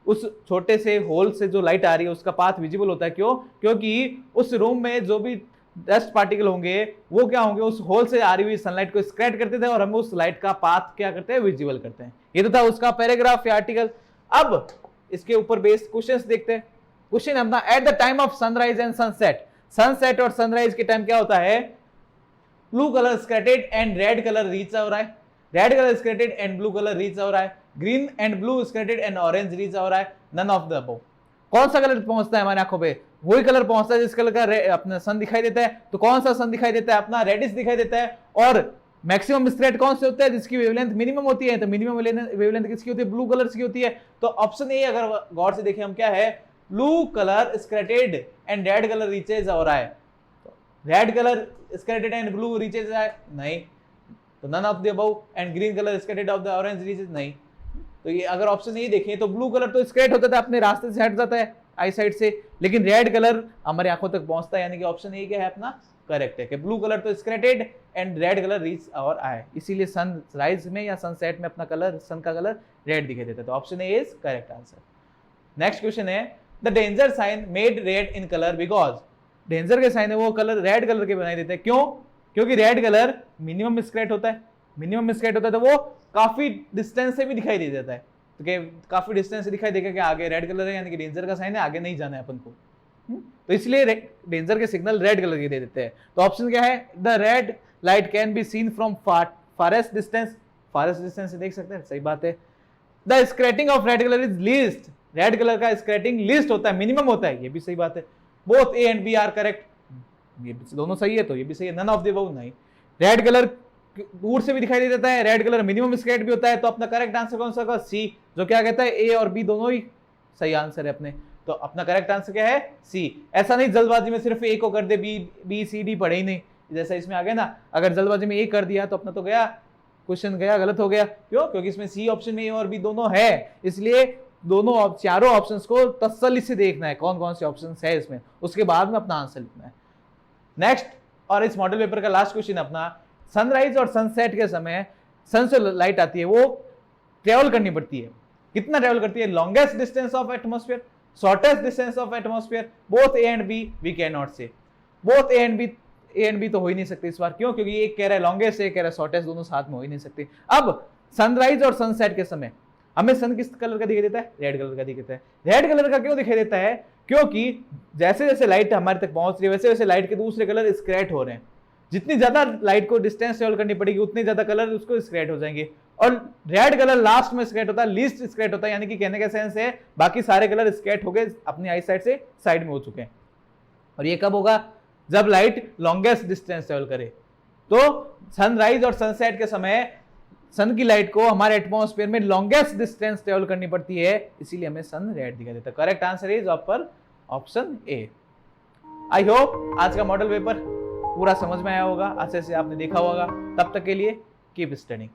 उस छोटे से होल से जो लाइट आ रही है उसका पाथ विजिबल होता है। क्यों, क्योंकि उस रूम में जो भी डस्ट पार्टिकल होंगे वो क्या होंगे, उस होल से आ रही हुई सनलाइट को स्क्रैट करते थे और हम उस लाइट का पाथ क्या करते हैं, विजिबल करते हैं। ये तो था उसका पैराग्राफ या आर्टिकल। अब इसके ऊपर बेस्ड क्वेश्चंस देखते हैं। क्वेश्चन अपना, at the time of sunrise and sunset, sunset और सनराइज के टाइम क्या होता है, blue colour scattered and red colour reach हो रहा है, red colour scattered and blue colour reach हो रहा है, green and blue scattered and orange reach हो रहा है, नन ऑफ द अबव। कौन सा कलर पहुंचता है हमारे आंखों पे, वही कलर पहुंचता है जिस कलर का अपना सन दिखाई देता है। तो कौन सा सन दिखाई देता है, अपना रेडिश दिखाई देता है। और मैक्सिमम स्क्रैट कौन से होते हैं, जिसकी वेवलेंथ मिनिमम होती है। तो मिनिमम वेवलेंथ किसकी होती है, ब्लू कलर की होती है। तो ऑप्शन ए अगर गौर से देखें हम, क्या है, blue colour scattered and red colour reaches हो रहा है। Red colour scattered and blue reaches है, नहीं। तो none of the above. And green colour scattered of the orange reaches, नहीं। तो ये अगर ऑप्शन ए देखें तो ब्लू कलर तो स्क्रैट होता था, अपने रास्ते से हट जाता है आई साइड से, लेकिन रेड कलर हमारी आंखों तक पहुंचता है। यानी कि ऑप्शन ए क्या है अपना करेक्ट है कि ब्लू कलर तो स्क्रैटेड एंड रेड कलर रीच और आए, इसीलिए सनराइज में या सनसेट में अपना कलर, सन का कलर रेड दिखाई देता है। तो option A is correct answer. Next question है, the danger sign made red in colour because, danger के साइन है वो कलर रेड कलर के बनाई देते हैं। क्यों, क्योंकि रेड कलर मिनिमम स्क्रैट होता है, मिनिमम स्क्रैट होता है तो वो काफी डिस्टेंस से भी दिखाई दे देता है। तो क्या काफी डिस्टेंस से दिखाई देगा कि आगे रेड कलर है, यानी कि डेंजर का साइन है, आगे नहीं जाना है अपन को। तो इसलिए डेंजर के सिग्नल रेड कलर के दे देते हैं। तो ऑप्शन क्या है, the red light can be seen from farthest distance, farthest distance से देख सकते हैं, सही बात है। The scattering of red colour is least, red colour का स्क्रैटिंग लीस्ट होता है, मिनिमम होता है, ये भी सही बात है। Both A and B are correct, ये दोनों सही है, तो ये भी सही है। नन ऑफ द अबव, नहीं। रेड कलर दूर से भी दिखाई दे देता है, रेड कलर मिनिमम स्क्रेट भी होता है, तो अपना करेक्ट आंसर कौन सा होगा? सी, जो क्या कहता है ए और बी दोनों ही सही आंसर है अपने। तो अपना करेक्ट आंसर क्या है? सी। ऐसा नहीं जल्दबाजी में सिर्फ ए को कर दे, बी सी डी पढ़े ही नहीं, जैसा इसमें आ गया ना, अगर जल्दबाजी में ए कर दिया तो अपना तो गया, क्वेश्चन गया, गलत हो गया। क्यों? क्योंकि इसमें सी ऑप्शन में ए और बी दोनों है, इसलिए दोनों चारों ऑप्शंस को तसल्ली से देखना है कौन कौन से ऑप्शंस है इसमें, उसके बाद में अपना आंसर लिखना है। नेक्स्ट, और इस मॉडल पेपर का लास्ट क्वेश्चन अपना, सनराइज और सनसेट के समय सन से लाइट आती है, वो ट्रेवल करनी पड़ती है, कितना ट्रेवल करती है? Longest distance of atmosphere, shortest distance of atmosphere, both A and B, we can not say. Both A and B तो हो ही नहीं सकते इस बार। क्यों? क्योंकि एक कह रहा है लॉन्गेस्ट, एक कह रहा है शॉर्टेस्ट, दोनों साथ में हो ही नहीं सकते। अब सनराइज और सनसेट के समय हमें सन किस कलर का दिखाई देता है? रेड कलर का दिखाई देता है। रेड कलर का क्यों दिखाई देता है? क्योंकि जैसे जैसे लाइट हमारे तक पहुंच रही है वैसे वैसे लाइट के दूसरे कलर स्क्रैच हो रहे हैं। जितनी ज्यादा लाइट को डिस्टेंस ट्रेवल करनी पड़ेगी उतने ज्यादा कलर उसको स्क्रैच हो जाएंगे, और रेड कलर लास्ट में स्क्रैच होता है, लीस्ट स्क्रैच होता है, यानी कि कहने का सेंस है बाकी सारे कलर स्क्रैच हो गए, अपनी आई साइड से साइड में हो चुके हैं। और ये कब होगा? जब लाइट लॉन्गेस्ट डिस्टेंस ट्रेवल करे। तो सनराइज और सनसेट के समय सन की लाइट को हमारे एटमॉस्फेयर में लॉन्गेस्ट डिस्टेंस ट्रेवल करनी पड़ती है, इसीलिए हमें सन रेड दिखाई देता है। Correct answer is option A. I hope आज का मॉडल पेपर पूरा समझ में आया होगा, अच्छे से आपने देखा होगा। तब तक के लिए कीप स्टडिंग।